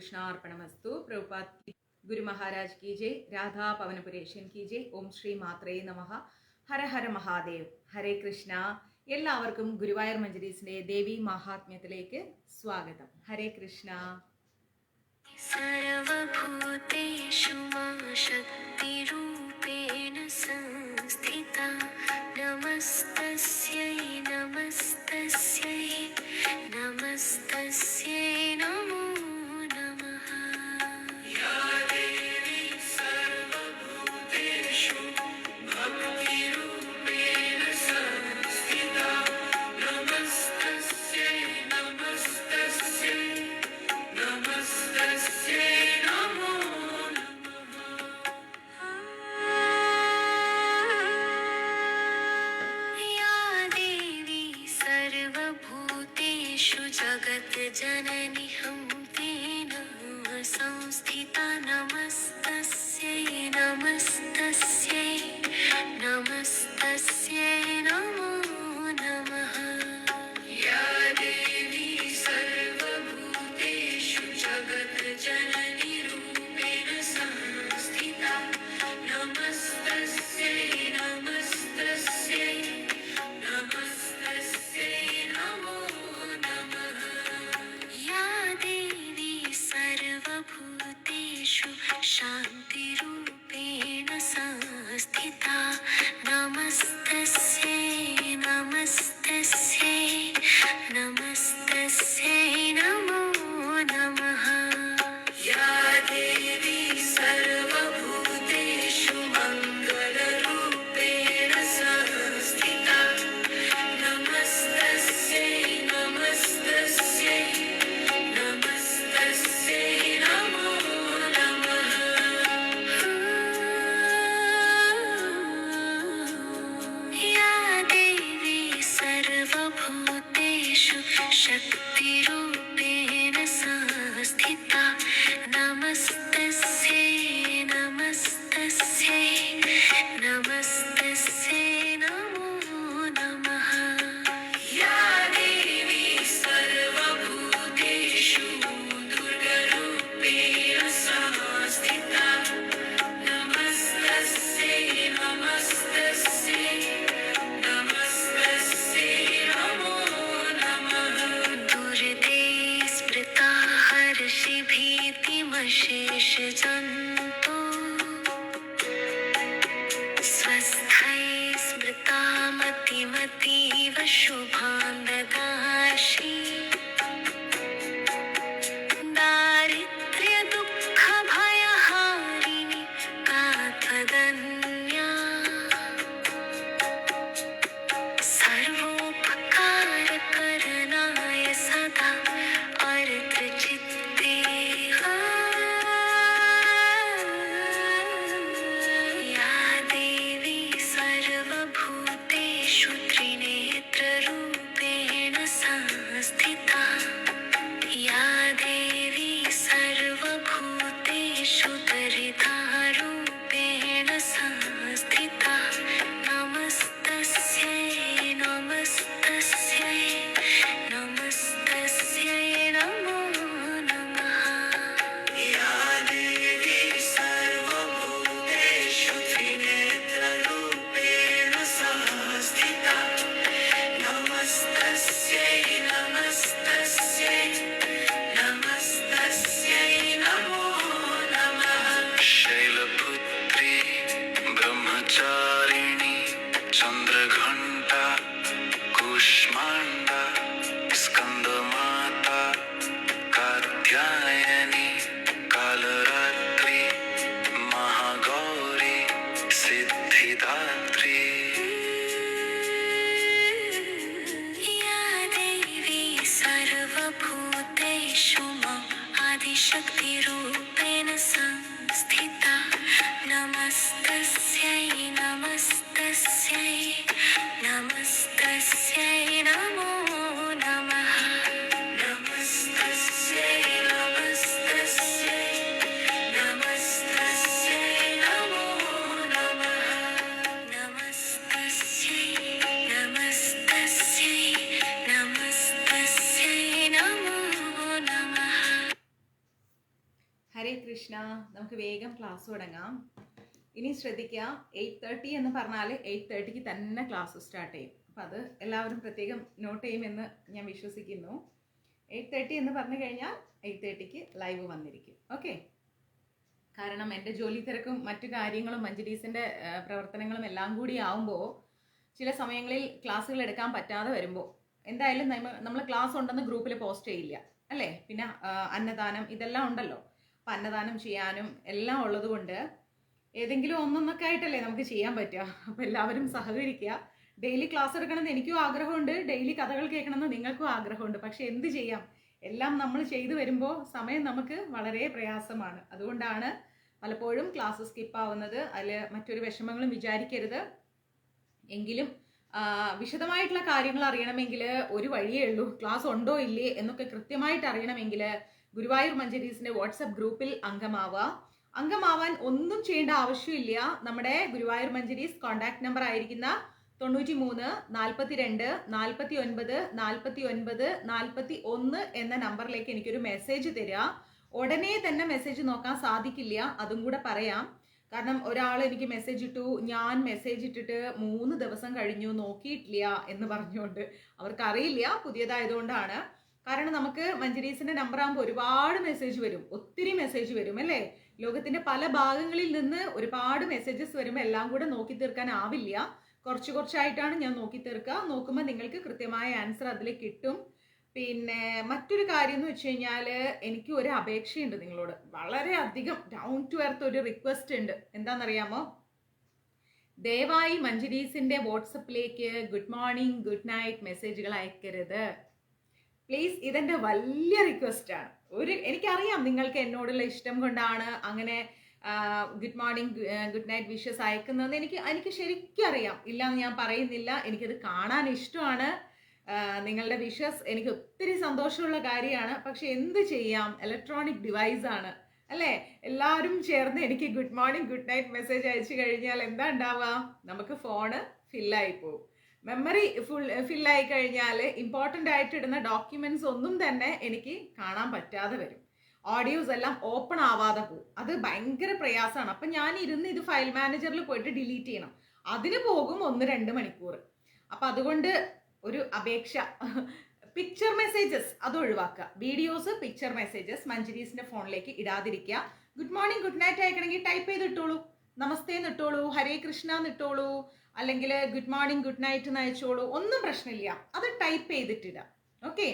कृष्णार्पणमस्तु। प्रभुपाद की गुरु महाराज की जय। राधा पवनपुरेशन की जय। ओम श्री मात्रേ നമഃ. ഹര ഹര മഹാദേവ്. ഹരേ കൃഷ്ണ. എല്ലാവർക്കും ഗുരുവായൂർ മഞ്ജരീസിന്റെ ദേവി മഹാത്മ്യത്തിലേക്ക് സ്വാഗതം. ഹരേ കൃഷ്ണ. സർവഭൂതേഷു മാ ശക്തിരൂപേണ സംസ്ഥിത നമസ്തസ്യൈ നമസ്തസ്യൈ നമസ്തസ്യൈ നമോ നമഃ. യാ ദേവി സർവഭൂതേഷു ഭക്തിരൂപേണ സംസ്ഥിത നമസ്തസ്യൈ നമസ്തസ്യൈ നമസ്തസ്യൈ നമോ നമഃ. യാ ദേവി സർവഭൂതേഷു ജഗജ്ജനനി ഹംതേന സംസ്ഥിതാ നമസ്തസ്യൈ നമസ്തസ്യൈ നമസ്തസ്യൈ നമോ നമഃ. യാ ദേവി സർവഭൂതേഷു ജഗജ്ജനനി രൂപേണ സംസ്ഥിതാ നമസ്തസ്യൈ നമസ്തസ്യൈ നമസ്തസ്യൈ നമോ നമഃ. യാ ദേവി സർവഭൂതേഷു ശാന്തിരൂപേണ സംസ്ഥിതാ നമസ്തസ്യൈ നമസ്തസ്യൈ നമസ്തസ്യൈ നമോ നമഃ. യാ ദേവി സർവഭൂതേഷു മംഗളരൂപേണ സംസ്ഥിതാ നമസ്തസ്യൈ നമസ്തസ്യൈ നമസ്തസ്യൈ നമോ നമഃ. യാ ദേവി സർവഭൂതേഷു ശക്തിരൂപേണ സംസ്ഥിതാ നമസ്തസ്യൈ നമസ്തസ്യൈ നമസ്തസ്യൈ നമോ നമഃ. യാ ദേവി സർവഭൂതേഷു ദുർഗരൂപേണ സംസ്ഥിതാ നമസ്തസ്യൈ നമസ്തസ്യൈ നമസ്തസ്യൈ നമോ നമഃ. ദുരിതേ സ്മൃതാ ഹർഷിഭീതിമശേഷജന്തോ स्वस्थै स्मृता मतिमतीव शुभां ददासि. दारिद्र्यदुःखभयहारिणि का त्वदन्या. सर्वोपकारकरणाय सदा अर्थचित्ते. या देवी सर्वभूतेषु त्रिनेत्ररूपेण संस्थिता या देवी सर्वभूतेषु दरिद्ररूपेण संस्थिता नमस्तस्यै नमस्तस्यै नमस्तस्यै नमो नमः. या देवी सर्वभूतेषु त्रिनेत्ररूपेण संस्थिता नमस्तस्यै नमस्तस्यै नमस्तस्यै नमो नमः. शैलपुत्री ब्रह्मचारिणी चन्द्रघण्टा कूष्माण्डा स्कन्दमाता कात्यायनी कालरात्रि महागौरी सिद्धिदात्री. या देवी सर्वभूतेषु माम् आदिशक्तिरूपेण संस्थिता नमस्तस्यै नमस्तस्यै नमस्तस्यै नमो नमः. नमस्तस्यै नमस्तस्यै नमस्तस्यै नमो नमः. नमस्तस्यै नमस्तस्यै नमस्तस्यै नमो नमः. ഹരേ കൃഷ്ണ. നമുക്ക് വേഗം ക്ലാസ് തുടങ്ങാം. ഇനി ശ്രദ്ധിക്കുക, 8:30 എന്ന് പറഞ്ഞാൽ 8:30ക്ക് തന്നെ ക്ലാസ് സ്റ്റാർട്ട് ചെയ്യും. അപ്പം അത് എല്ലാവരും പ്രത്യേകം നോട്ട് ചെയ്യുമെന്ന് ഞാൻ വിശ്വസിക്കുന്നു. 8:30 എന്ന് പറഞ്ഞു കഴിഞ്ഞാൽ 8:30ക്ക് ലൈവ് വന്നിരിക്കും. ഓക്കെ. കാരണം എൻ്റെ ജോലി തിരക്കും മറ്റു കാര്യങ്ങളും മഞ്ജരീസിൻ്റെ പ്രവർത്തനങ്ങളും എല്ലാം കൂടി ആവുമ്പോൾ ചില സമയങ്ങളിൽ ക്ലാസ്സുകൾ എടുക്കാൻ പറ്റാതെ വരുമ്പോൾ എന്തായാലും നമ്മൾ ക്ലാസ് ഉണ്ടെന്ന് ഗ്രൂപ്പിൽ പോസ്റ്റ് ചെയ്യില്ല അല്ലേ. പിന്നെ അന്നദാനം ഇതെല്ലാം ഉണ്ടല്ലോ. അപ്പം അന്നദാനം ചെയ്യാനും എല്ലാം ഉള്ളത് കൊണ്ട് ഏതെങ്കിലും ഒന്നൊന്നൊക്കെ ആയിട്ടല്ലേ നമുക്ക് ചെയ്യാൻ പറ്റുക. അപ്പം എല്ലാവരും സഹകരിക്കുക. ഡെയിലി ക്ലാസ് എടുക്കണമെന്ന് എനിക്കും ആഗ്രഹമുണ്ട്, ഡെയിലി കഥകൾ കേൾക്കണമെന്ന് നിങ്ങൾക്കും ആഗ്രഹമുണ്ട്. പക്ഷെ എന്ത് ചെയ്യാം, എല്ലാം നമ്മൾ ചെയ്തു വരുമ്പോൾ സമയം നമുക്ക് വളരെ പ്രയാസമാണ്. അതുകൊണ്ടാണ് പലപ്പോഴും ക്ലാസ് സ്കിപ്പാവുന്നത്. അതിൽ മറ്റൊരു വിഷമങ്ങളും വിചാരിക്കരുത്. എങ്കിലും വിശദമായിട്ടുള്ള കാര്യങ്ങൾ അറിയണമെങ്കിൽ ഒരു വഴിയേ ഉള്ളൂ. ക്ലാസ് ഉണ്ടോ ഇല്ലേ എന്നൊക്കെ കൃത്യമായിട്ട് അറിയണമെങ്കിൽ ഗുരുവായൂർ മഞ്ജരീസിന്റെ വാട്സപ്പ് ഗ്രൂപ്പിൽ അംഗമാവാൻ ഒന്നും ചെയ്യേണ്ട ആവശ്യമില്ല. നമ്മുടെ ഗുരുവായൂർ മഞ്ജരീസ് കോൺടാക്ട് നമ്പർ ആയിരിക്കുന്ന 93 42 49 49 41 എന്ന നമ്പറിലേക്ക് എനിക്കൊരു മെസ്സേജ് തരിക. ഉടനെ തന്നെ മെസ്സേജ് നോക്കാൻ സാധിക്കില്ല, അതും കൂടെ പറയാം. കാരണം ഒരാൾ എനിക്ക് മെസ്സേജ് ഇട്ടു, ഞാൻ മെസ്സേജ് ഇട്ടിട്ട് 3 ദിവസം കഴിഞ്ഞു നോക്കിയിട്ടില്ല എന്ന് പറഞ്ഞുകൊണ്ട്. അവർക്കറിയില്ല, പുതിയതായതുകൊണ്ടാണ്. കാരണം നമുക്ക് മഞ്ജരീസിന്റെ നമ്പർ ആകുമ്പോൾ ഒരുപാട് മെസ്സേജ് വരും, ഒത്തിരി മെസ്സേജ് വരും അല്ലേ. ലോകത്തിന്റെ പല ഭാഗങ്ങളിൽ നിന്ന് ഒരുപാട് മെസ്സേജസ് വരുമ്പോൾ എല്ലാം കൂടെ നോക്കി തീർക്കാൻ ആവില്ല. കുറച്ച് കുറച്ചായിട്ടാണ് ഞാൻ നോക്കി തീർക്കുക. നോക്കുമ്പോൾ നിങ്ങൾക്ക് കൃത്യമായ ആൻസർ അതിൽ കിട്ടും. പിന്നെ മറ്റൊരു കാര്യം എന്ന് വെച്ച് കഴിഞ്ഞാൽ എനിക്ക് ഒരു അപേക്ഷയുണ്ട് നിങ്ങളോട്. വളരെ അധികം ഡൗൺ ടു എർത്ത് ഒരു റിക്വസ്റ്റ് ഉണ്ട്. എന്താണെന്നറിയാമോ? ദയവായി മഞ്ജരീസിന്റെ വാട്സപ്പിലേക്ക് ഗുഡ് മോർണിംഗ് ഗുഡ് നൈറ്റ് മെസ്സേജുകൾ അയക്കരുത് പ്ലീസ്. ഇതെന്റെ വലിയ റിക്വസ്റ്റ് ആണ്. എനിക്കറിയാം നിങ്ങൾക്ക് എന്നോടുള്ള ഇഷ്ടം കൊണ്ടാണ് അങ്ങനെ good morning good night wishes അയക്കുന്നതെന്ന് എനിക്ക് ശരിക്കും അറിയാം. ഇല്ലാന്ന് ഞാൻ പറയുന്നില്ല. എനിക്കത് കാണാൻ ഇഷ്ടമാണ്. നിങ്ങളുടെ വിഷസ് എനിക്ക് ഒത്തിരി സന്തോഷമുള്ള കാര്യമാണ്. പക്ഷെ എന്ത് ചെയ്യാം, ഇലക്ട്രോണിക് ഡിവൈസ് ആണ് അല്ലേ. എല്ലാവരും ചേർന്ന് എനിക്ക് good morning good night message അയച്ചു കഴിഞ്ഞാൽ എന്താ ഉണ്ടാവുക, നമുക്ക് ഫോണ് ഫില്ലായി പോകും. മെമ്മറി ഫില്ലായി കഴിഞ്ഞാൽ ഇമ്പോർട്ടൻ്റ് ആയിട്ട് ഇടുന്ന ഡോക്യുമെന്റ്സ് ഒന്നും തന്നെ എനിക്ക് കാണാൻ പറ്റാതെ വരും. ഓഡിയോസ് എല്ലാം ഓപ്പൺ ആവാതെ പോകും. അത് ഭയങ്കര പ്രയാസമാണ്. അപ്പം ഞാൻ ഇരുന്ന് ഇത് ഫയൽ മാനേജറിൽ പോയിട്ട് ഡിലീറ്റ് ചെയ്യണം. അതിന് പോകും 1-2 മണിക്കൂർ. അപ്പം അതുകൊണ്ട് ഒരു അപേക്ഷ, പിക്ചർ മെസ്സേജസ് അത് ഒഴിവാക്കുക. വീഡിയോസ്, പിക്ചർ മെസ്സേജസ് മഞ്ജരീസിന്റെ ഫോണിലേക്ക് ഇടാതിരിക്കുക. ഗുഡ് മോർണിംഗ് ഗുഡ് നൈറ്റ് അയക്കണമെങ്കിൽ ടൈപ്പ് ചെയ്തിട്ടോളൂ. നമസ്തേ എന്നിട്ടോളൂ, ഹരേ കൃഷ്ണ എന്നിട്ടോളൂ, അല്ലെങ്കിൽ ഗുഡ് മോർണിംഗ് ഗുഡ് നൈറ്റ് എന്ന് അയച്ചോളൂ. ഒന്നും പ്രശ്നമില്ല, അത് ടൈപ്പ് ചെയ്തിട്ടിടാം. ഓക്കെ.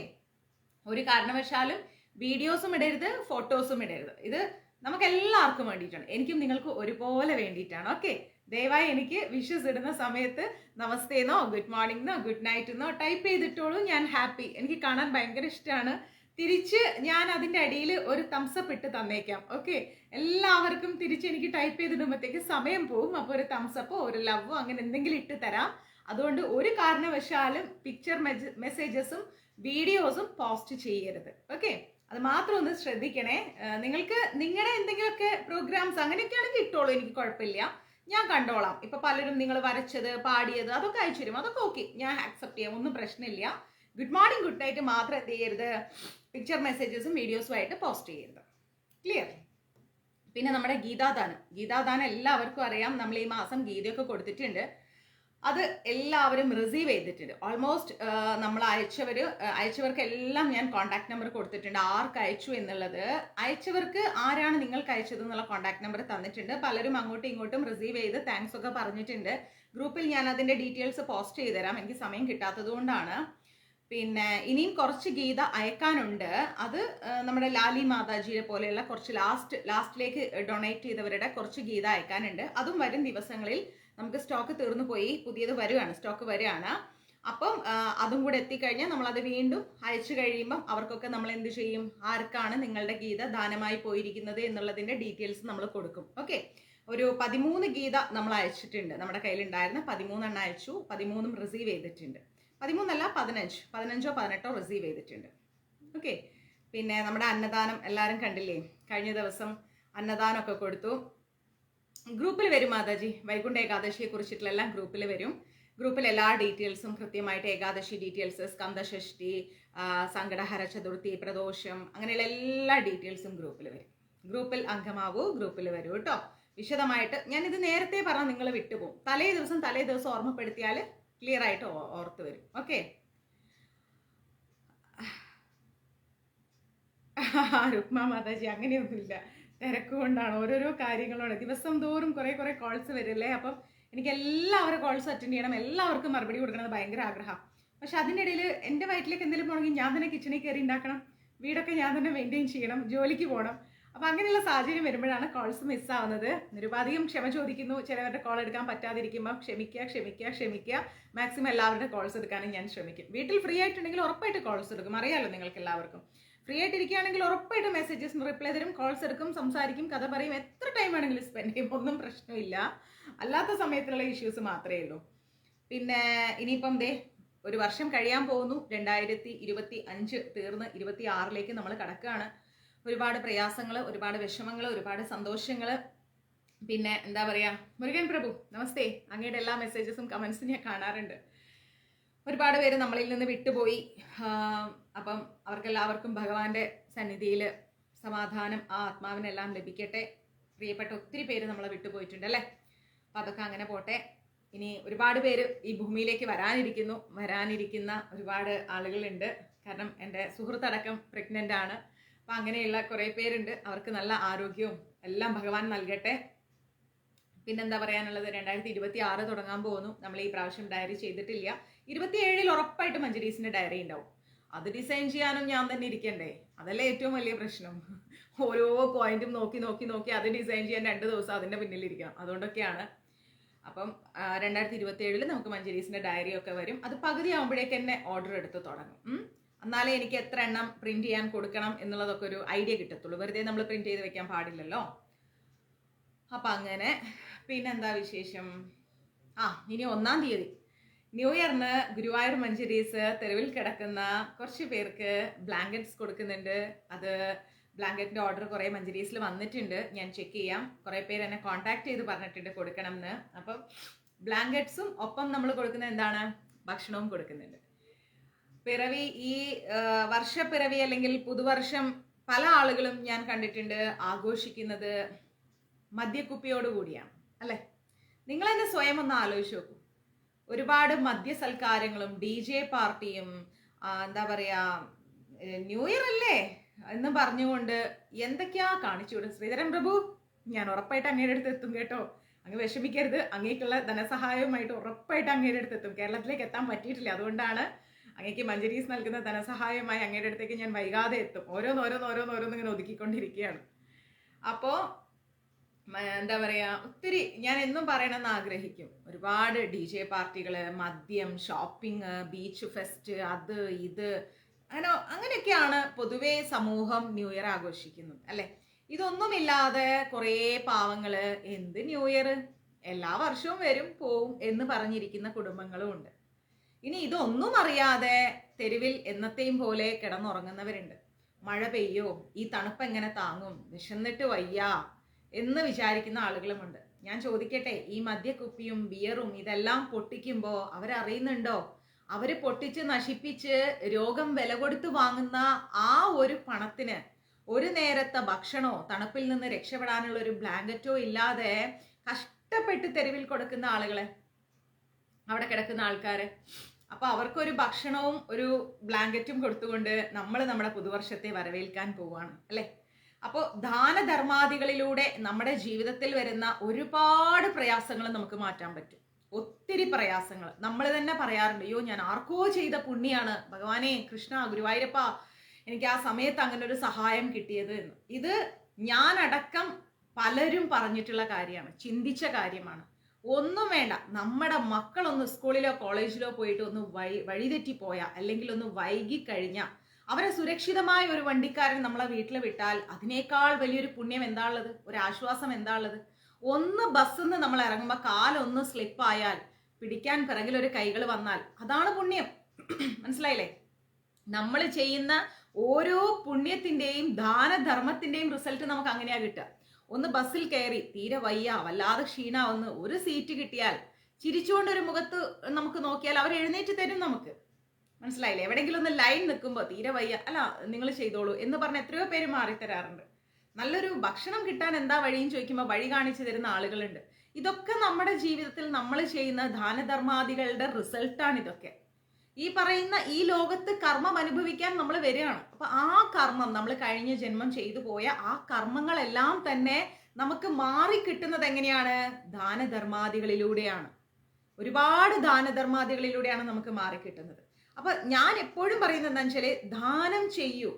ഒരു കാരണവശാലും വീഡിയോസും ഇടരുത്, ഫോട്ടോസും ഇടരുത്. ഇത് നമുക്ക് എല്ലാവർക്കും വേണ്ടിയിട്ടാണ്, എനിക്കും നിങ്ങൾക്ക് ഒരുപോലെ വേണ്ടിയിട്ടാണ്. ഓക്കെ. ദയവായി എനിക്ക് വിഷസ് ഇടുന്ന സമയത്ത് നമസ്തേന്നോ ഗുഡ് മോർണിംഗ് ഗുഡ് നൈറ്റ് എന്നോ ടൈപ്പ് ചെയ്തിട്ടോളൂ. ഞാൻ ഹാപ്പി. എനിക്ക് കാണാൻ ഭയങ്കര ഇഷ്ടമാണ്. തിരിച്ച് ഞാൻ അതിൻ്റെ അടിയിൽ ഒരു തംസപ്പ് ഇട്ട് തന്നേക്കാം. ഓക്കെ. എല്ലാവർക്കും തിരിച്ച് എനിക്ക് ടൈപ്പ് ചെയ്തിടുമ്പോഴത്തേക്ക് സമയം പോകും. അപ്പോൾ ഒരു തംസപ്പോ ഒരു ലവോ അങ്ങനെ എന്തെങ്കിലും ഇട്ട് തരാം. അതുകൊണ്ട് ഒരു കാരണവശാലും പിക്ചർ മെസ്സേജസും വീഡിയോസും പോസ്റ്റ് ചെയ്യരുത്. ഓക്കെ. അത് മാത്രം ഒന്ന് ശ്രദ്ധിക്കണേ. നിങ്ങൾക്ക് നിങ്ങളുടെ എന്തെങ്കിലുമൊക്കെ പ്രോഗ്രാംസ് അങ്ങനെയൊക്കെ ആണെങ്കിൽ ഇട്ടോളൂ, എനിക്ക് കുഴപ്പമില്ല, ഞാൻ കണ്ടോളാം. ഇപ്പൊ പലരും നിങ്ങൾ വരച്ചത് പാടിയത് അതൊക്കെ അയച്ചു തരും, അതൊക്കെ ഓക്കെ, ഞാൻ ആക്സെപ്റ്റ് ചെയ്യാം, ഒന്നും പ്രശ്നമില്ല. ഗുഡ് മോർണിംഗ് ഗുഡ് നൈറ്റ് മാത്രം എന്ത് ചെയ്യരുത്, പിക്ചർ മെസ്സേജസും വീഡിയോസും ആയിട്ട് പോസ്റ്റ് ചെയ്യരുത്. ക്ലിയർ? പിന്നെ നമ്മുടെ ഗീതാദാനം എല്ലാവർക്കും അറിയാം. നമ്മൾ ഈ മാസം ഗീതയൊക്കെ കൊടുത്തിട്ടുണ്ട്. അത് എല്ലാവരും റിസീവ് ചെയ്തിട്ടുണ്ട്. ഓൾമോസ്റ്റ് നമ്മൾ അയച്ചവർക്കെല്ലാം ഞാൻ കോൺടാക്ട് നമ്പർ കൊടുത്തിട്ടുണ്ട്. ആർക്ക് അയച്ചു എന്നുള്ളത്, അയച്ചവർക്ക് ആരാണ് നിങ്ങൾക്ക് അയച്ചത് എന്നുള്ള കോൺടാക്ട് നമ്പർ തന്നിട്ടുണ്ട്. പലരും അങ്ങോട്ടും ഇങ്ങോട്ടും റിസീവ് ചെയ്ത് താങ്ക്സ് ഒക്കെ പറഞ്ഞിട്ടുണ്ട്. ഗ്രൂപ്പിൽ ഞാൻ അതിൻ്റെ ഡീറ്റെയിൽസ് പോസ്റ്റ് ചെയ്ത് തരാം, എനിക്ക് സമയം കിട്ടാത്തത് കൊണ്ടാണ്. പിന്നെ ഇനിയും കുറച്ച് ഗീത അയക്കാനുണ്ട്. അത് നമ്മുടെ ലാലി മാതാജിയെ പോലെയുള്ള കുറച്ച് ലാസ്റ്റിലേക്ക് ഡൊണേറ്റ് ചെയ്തവരുടെ കുറച്ച് ഗീത അയക്കാനുണ്ട്. അതും വരും ദിവസങ്ങളിൽ. നമുക്ക് സ്റ്റോക്ക് തീർന്നു പോയി, പുതിയത് സ്റ്റോക്ക് വരികയാണ്. അപ്പം അതും കൂടെ എത്തിക്കഴിഞ്ഞാൽ നമ്മളത് വീണ്ടും അയച്ചു കഴിയുമ്പം അവർക്കൊക്കെ നമ്മൾ എന്ത് ചെയ്യും, ആർക്കാണ് നിങ്ങളുടെ ഗീത ദാനമായി പോയിരിക്കുന്നത് എന്നുള്ളതിൻ്റെ ഡീറ്റെയിൽസ് നമ്മൾ കൊടുക്കും. ഓക്കെ. ഒരു 13 ഗീത നമ്മൾ അയച്ചിട്ടുണ്ട്. നമ്മുടെ കയ്യിലുണ്ടായിരുന്ന 13 എണ്ണം അയച്ചു. 13 റിസീവ് ചെയ്തിട്ടുണ്ട്. 13 അല്ല 15, 18 റിസീവ് ചെയ്തിട്ടുണ്ട്. ഓക്കെ. പിന്നെ നമ്മുടെ അന്നദാനം എല്ലാവരും കണ്ടില്ലേ, കഴിഞ്ഞ ദിവസം അന്നദാനമൊക്കെ കൊടുത്തു. ഗ്രൂപ്പിൽ വരും മാതാജി, വൈകുണ്ഠ ഏകാദശിയെ കുറിച്ചിട്ടുള്ള എല്ലാം ഗ്രൂപ്പിൽ വരും. ഗ്രൂപ്പിൽ എല്ലാ ഡീറ്റെയിൽസും കൃത്യമായിട്ട്, ഏകാദശി ഡീറ്റെയിൽസ്, സ്കന്ദഷഷ്ടി, സങ്കടഹര ചതുർത്ഥി, പ്രദോഷം, അങ്ങനെയുള്ള എല്ലാ ഡീറ്റെയിൽസും ഗ്രൂപ്പിൽ വരും. ഗ്രൂപ്പിൽ അംഗമാവൂ, ഗ്രൂപ്പിൽ വരൂ കേട്ടോ. വിശദമായിട്ട് ഞാനിത് നേരത്തെ പറഞ്ഞാൽ നിങ്ങൾ വിട്ടുപോകും. തലേ ദിവസം ഓർമ്മപ്പെടുത്തിയാൽ ക്ലിയർ ആയിട്ട് ഓർത്ത് വരും. ഓക്കെ. രുക്മ മാതാജി, അങ്ങനെയൊന്നുമില്ല, തിരക്കുകൊണ്ടാണ്, ഓരോരോ കാര്യങ്ങളാണ്. ദിവസം തോറും കുറേ കോൾസ് വരില്ലേ. അപ്പം എനിക്ക് എല്ലാവരും കോൾസ് അറ്റൻഡ് ചെയ്യണം, എല്ലാവർക്കും മറുപടി കൊടുക്കണമെന്ന് ഭയങ്കര ആഗ്രഹം. പക്ഷെ അതിൻ്റെ ഇടയിൽ എൻ്റെ വയറ്റിലേക്ക് എന്തെങ്കിലും പോകണമെങ്കിൽ ഞാൻ തന്നെ കിച്ചണിൽ കയറി ഉണ്ടാക്കണം, വീടൊക്കെ ഞാൻ തന്നെ മെയിൻറ്റെയിൻ ചെയ്യണം, ജോലിക്ക് പോകണം. അപ്പം അങ്ങനെയുള്ള സാഹചര്യം വരുമ്പോഴാണ് കോൾസ് മിസ്സാവുന്നത്. നിരുപാധികം ക്ഷമ ചോദിക്കുന്നു. ചിലവരുടെ കോൾ എടുക്കാൻ പറ്റാതിരിക്കുമ്പോൾ ക്ഷമിക്കുക. മാക്സിമം എല്ലാവരുടെ കോൾസ് എടുക്കാനും ഞാൻ ശ്രമിക്കും. വീട്ടിൽ ഫ്രീ ആയിട്ടുണ്ടെങ്കിൽ ഉറപ്പായിട്ട് കോൾസ് എടുക്കും, അറിയാമല്ലോ നിങ്ങൾക്ക് എല്ലാവർക്കും. ഫ്രീ ആയിട്ടിരിക്കുകയാണെങ്കിൽ ഉറപ്പായിട്ട് മെസ്സേജസ് റിപ്ലൈ തരും, കോൾസ് എടുക്കും, സംസാരിക്കും, കഥ പറയും, എത്ര ടൈം ആണെങ്കിലും സ്പെൻഡ് ചെയ്യും, ഒന്നും പ്രശ്നമില്ല. അല്ലാത്ത സമയത്തുള്ള ഇഷ്യൂസ് മാത്രമേ ഉള്ളൂ. പിന്നെ ഇനിയിപ്പം ഒരു വർഷം കഴിയാൻ പോകുന്നു. 2025 തീർന്ന് 2026 നമ്മൾ കടക്കുകയാണ്. ഒരുപാട് പ്രയാസങ്ങൾ, ഒരുപാട് വിഷമങ്ങൾ, ഒരുപാട് സന്തോഷങ്ങൾ. പിന്നെ എന്താ പറയുക, മുരുകൻ പ്രഭു നമസ്തേ. അങ്ങയുടെ എല്ലാ മെസ്സേജസും കമൻസും ഞാൻ കാണാറുണ്ട്. ഒരുപാട് പേര് നമ്മളിൽ നിന്ന് വിട്ടുപോയി. അപ്പം അവർക്കെല്ലാവർക്കും ഭഗവാന്റെ സന്നിധിയിൽ സമാധാനം, ആ ആത്മാവിനെല്ലാം ലഭിക്കട്ടെ. പ്രിയപ്പെട്ട ഒത്തിരി പേര് നമ്മളെ വിട്ടുപോയിട്ടുണ്ട് അല്ലേ. അപ്പം അതൊക്കെ അങ്ങനെ പോട്ടെ. ഇനി ഒരുപാട് പേര് ഈ ഭൂമിയിലേക്ക് വരാനിരിക്കുന്ന ഒരുപാട് ആളുകളുണ്ട്. കാരണം എൻ്റെ സുഹൃത്തടക്കം പ്രഗ്നൻ്റ് ആണ്. അപ്പം അങ്ങനെയുള്ള കുറേ പേരുണ്ട്. അവർക്ക് നല്ല ആരോഗ്യവും എല്ലാം ഭഗവാൻ നൽകട്ടെ. പിന്നെന്താ പറയാനുള്ളത്, 2026 തുടങ്ങാൻ പോകുന്നു. നമ്മൾ ഈ പ്രാവശ്യം ഡയറി ചെയ്തിട്ടില്ല. 27 ഉറപ്പായിട്ട് മഞ്ജരീസിന്റെ ഡയറി ഉണ്ടാവും. അത് ഡിസൈൻ ചെയ്യാനും ഞാൻ തന്നെ ഇരിക്കണ്ടേ, അതല്ലേ ഏറ്റവും വലിയ പ്രശ്നം. ഓരോ പോയിന്റും നോക്കി അത് ഡിസൈൻ ചെയ്യാൻ 2 ദിവസം അതിന്റെ പിന്നിലിരിക്കണം. അതുകൊണ്ടൊക്കെയാണ്. അപ്പം 2027 നമുക്ക് മഞ്ജരീസിന്റെ ഡയറി ഒക്കെ വരും. അത് പകുതി ആകുമ്പോഴേക്ക് തന്നെ ഓർഡർ എടുത്ത് തുടങ്ങും. എന്നാലേ എനിക്ക് എത്ര എണ്ണം പ്രിന്റ് ചെയ്യാൻ കൊടുക്കണം എന്നുള്ളതൊക്കെ ഒരു ഐഡിയ കിട്ടത്തുള്ളൂ. വെറുതെ നമ്മൾ പ്രിന്റ് ചെയ്ത് വെക്കാൻ പാടില്ലല്ലോ. അപ്പൊ അങ്ങനെ. പിന്നെന്താ വിശേഷം? ഇനി 1-ാം തീയതി ന്യൂ ഇയറിന് ഗുരുവായൂർ മഞ്ജരീസ് തെരുവിൽ കിടക്കുന്ന കുറച്ച് പേർക്ക് ബ്ലാങ്കറ്റ്സ് കൊടുക്കുന്നുണ്ട്. അത് ബ്ലാങ്കറ്റിന്റെ ഓർഡർ കുറേ മഞ്ജരീസിൽ വന്നിട്ടുണ്ട്. ഞാൻ ചെക്ക് ചെയ്യാം. കുറേ പേര് എന്നെ കോൺടാക്ട് ചെയ്ത് പറഞ്ഞിട്ടുണ്ട് കൊടുക്കണം എന്ന്. അപ്പം ബ്ലാങ്കറ്റ്സും ഒപ്പം നമ്മൾ കൊടുക്കുന്ന എന്താണ്, ഭക്ഷണവും കൊടുക്കുന്നുണ്ട്. പിറവി, ഈ വർഷപ്പിറവി അല്ലെങ്കിൽ പുതുവർഷം പല ആളുകളും ഞാൻ കണ്ടിട്ടുണ്ട് ആഘോഷിക്കുന്നത് മദ്യക്കുപ്പിയോടുകൂടിയാണ് അല്ലേ. നിങ്ങൾ തന്നെ സ്വയം ഒന്ന് ആലോചിച്ച് നോക്കൂ. ഒരുപാട് മദ്യസൽക്കാരങ്ങളും DJ പാർട്ടിയും എന്താ പറയാ, ന്യൂ ഇയർ അല്ലേ എന്ന് പറഞ്ഞുകൊണ്ട് എന്തൊക്കെയാ കാണിച്ചു വിടും. ശ്രീധരൻ പ്രഭു, ഞാൻ ഉറപ്പായിട്ട് അങ്ങയുടെ അടുത്ത് എത്തും കേട്ടോ. അങ്ങ് വിഷമിക്കരുത്. അങ്ങേക്കുള്ള ധനസഹായവുമായിട്ട് ഉറപ്പായിട്ട് അങ്ങയുടെ അടുത്ത് എത്തും. കേരളത്തിലേക്ക് എത്താൻ പറ്റിയിട്ടില്ല, അതുകൊണ്ടാണ് അങ്ങേക്ക് മഞ്ജരീസ് നൽകുന്ന ധനസഹായവുമായി അങ്ങയുടെ അടുത്തേക്ക് ഞാൻ വൈകാതെ എത്തും. ഓരോന്ന് ഇങ്ങനെ ഒതുക്കിക്കൊണ്ടിരിക്കുകയാണ്. അപ്പോൾ എന്താ പറയാ, ഒത്തിരി ഞാൻ എന്നും പറയണമെന്ന് ആഗ്രഹിക്കും. ഒരുപാട് DJ പാർട്ടികള്, മദ്യം, ഷോപ്പിംഗ്, ബീച്ച് ഫെസ്റ്റ്, അത് ഇത് അങ്ങനെയൊക്കെയാണ് പൊതുവേ സമൂഹം ന്യൂ ഇയർ ആഘോഷിക്കുന്നത് അല്ലെ. ഇതൊന്നുമില്ലാതെ കുറേ പാവങ്ങള് എന്ത് ന്യൂ ഇയർ, എല്ലാ വർഷവും വരും പോവും എന്ന് പറഞ്ഞിരിക്കുന്ന കുടുംബങ്ങളും ഉണ്ട്. ഇനി ഇതൊന്നും അറിയാതെ തെരുവിൽ എന്നത്തെയും പോലെ കിടന്നുറങ്ങുന്നവരുണ്ട്. മഴ പെയ്യോ, ഈ തണുപ്പ് എങ്ങനെ താങ്ങും, വിശന്നിട്ട് വയ്യ എന്ന് വിചാരിക്കുന്ന ആളുകളുമുണ്ട്. ഞാൻ ചോദിക്കട്ടെ, ഈ മദ്യക്കുപ്പിയും ബിയറും ഇതെല്ലാം പൊട്ടിക്കുമ്പോൾ അവരറിയുന്നുണ്ടോ? അവര് പൊട്ടിച്ച് നശിപ്പിച്ച് രോഗം വില കൊടുത്ത് വാങ്ങുന്ന ആ ഒരു പണത്തിന് ഒരു നേരത്തെ ഭക്ഷണമോ തണുപ്പിൽ നിന്ന് രക്ഷപ്പെടാനുള്ള ഒരു ബ്ലാങ്കറ്റോ ഇല്ലാതെ കഷ്ടപ്പെട്ട് തെരുവിൽ കൊടുക്കുന്ന ആളുകളെ, അവിടെ കിടക്കുന്ന ആൾക്കാര്. അപ്പൊ അവർക്കൊരു ഭക്ഷണവും ഒരു ബ്ലാങ്കറ്റും കൊടുത്തുകൊണ്ട് നമ്മൾ നമ്മുടെ പുതുവർഷത്തെ വരവേൽക്കാൻ പോവാണ് അല്ലെ. അപ്പോൾ ദാനധർമാദികളിലൂടെ നമ്മുടെ ജീവിതത്തിൽ വരുന്ന ഒരുപാട് പ്രയാസങ്ങൾ നമുക്ക് മാറ്റാൻ പറ്റും. ഒത്തിരി പ്രയാസങ്ങൾ നമ്മൾ തന്നെ പറയാറുണ്ട്, അയ്യോ ഞാൻ ആർക്കോ ചെയ്ത പുണ്യാണ്, ഭഗവാനെ കൃഷ്ണ ഗുരുവായൂരപ്പ എനിക്ക് ആ സമയത്ത് അങ്ങനെ ഒരു സഹായം കിട്ടിയത് എന്ന്. ഇത് ഞാനടക്കം പലരും പറഞ്ഞിട്ടുള്ള കാര്യമാണ്, ചിന്തിച്ച കാര്യമാണ്. ഒന്നും വേണ്ട, നമ്മുടെ മക്കളൊന്ന് സ്കൂളിലോ കോളേജിലോ പോയിട്ട് ഒന്ന് വഴിതെറ്റിപ്പോയാ അല്ലെങ്കിൽ ഒന്ന് വൈകിക്കഴിഞ്ഞാൽ അവരെ സുരക്ഷിതമായ ഒരു വണ്ടിക്കാരൻ നമ്മളെ വീട്ടിൽ വിട്ടാൽ അതിനേക്കാൾ വലിയൊരു പുണ്യം എന്താ ഉള്ളത്, ഒരു ആശ്വാസം എന്താ ഉള്ളത്? ഒന്ന് ബസ്സിന്ന് നമ്മൾ ഇറങ്ങുമ്പോൾ കാലൊന്ന് സ്ലിപ്പായാൽ പിടിക്കാൻ പിറകിലൊരു കൈകൾ വന്നാൽ അതാണ് പുണ്യം. മനസ്സിലായില്ലേ? നമ്മൾ ചെയ്യുന്ന ഓരോ പുണ്യത്തിന്റെയും ദാനധർമ്മത്തിന്റെയും റിസൾട്ട് നമുക്ക് അങ്ങനെയാ കിട്ടുക. ഒന്ന് ബസ്സിൽ കയറി തീരെ വയ്യ, വല്ലാതെ ക്ഷീണാവുന്ന ഒരു സീറ്റ് കിട്ടിയാൽ ചിരിച്ചുകൊണ്ട് ഒരു മുഖത്ത് നമുക്ക് നോക്കിയാൽ അവർ എഴുന്നേറ്റ് തരും നമുക്ക്. മനസ്സിലായില്ലേ? എവിടെയെങ്കിലും ഒന്ന് ലൈൻ നിൽക്കുമ്പോൾ തീരെ വയ്യ, അല്ല നിങ്ങൾ ചെയ്തോളൂ എന്ന് പറഞ്ഞ എത്രയോ പേര് മാറിത്തരാറുണ്ട്. നല്ലൊരു ഭക്ഷണം കിട്ടാൻ എന്താ വഴിയെന്ന് ചോദിക്കുമ്പോൾ വഴി കാണിച്ചു തരുന്ന ആളുകളുണ്ട്. ഇതൊക്കെ നമ്മുടെ ജീവിതത്തിൽ നമ്മൾ ചെയ്യുന്ന ദാനധർമാദികളുടെ റിസൾട്ടാണ് ഇതൊക്കെ. ഈ പറയുന്ന ഈ ലോകത്ത് കർമ്മം അനുഭവിക്കാൻ നമ്മൾ വരികയാണ്. അപ്പൊ ആ കർമ്മം നമ്മൾ കഴിഞ്ഞ ജന്മം ചെയ്തു പോയ ആ കർമ്മങ്ങളെല്ലാം തന്നെ നമുക്ക് മാറി കിട്ടുന്നത് എങ്ങനെയാണ്? ദാനധർമാദികളിലൂടെയാണ്. ഒരുപാട് ദാനധർമാദികളിലൂടെയാണ് നമുക്ക് മാറി കിട്ടുന്നത്. അപ്പൊ ഞാൻ എപ്പോഴും പറയുന്നത് എന്താ വെച്ചാല്, ദാനം ചെയ്യൂ.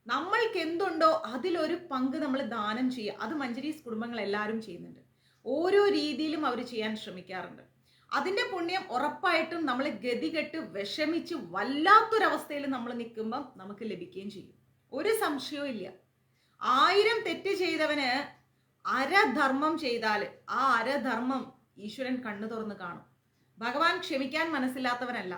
നമ്മൾക്ക് എന്തുണ്ടോ അതിലൊരു പങ്ക് നമ്മൾ ദാനം ചെയ്യുക. അത് മഞ്ജരീസ് കുടുംബങ്ങൾ എല്ലാവരും ചെയ്യുന്നുണ്ട്. ഓരോ രീതിയിലും അവർ ചെയ്യാൻ ശ്രമിക്കാറുണ്ട്. അതിന്റെ പുണ്യം ഉറപ്പായിട്ടും നമ്മൾ ഗതികെട്ട് വിഷമിച്ച് വല്ലാത്തൊരവസ്ഥയിൽ നമ്മൾ നിൽക്കുമ്പം നമുക്ക് ലഭിക്കുകയും ചെയ്യും. ഒരു സംശയവും ഇല്ല. 1000 തെറ്റ് ചെയ്തവന് അരധർമ്മം ചെയ്താൽ ആ അരധർമ്മം ഈശ്വരൻ കണ്ണു തുറന്ന് കാണും. ഭഗവാൻ ക്ഷമിക്കാൻ മനസ്സില്ലാത്തവനല്ല,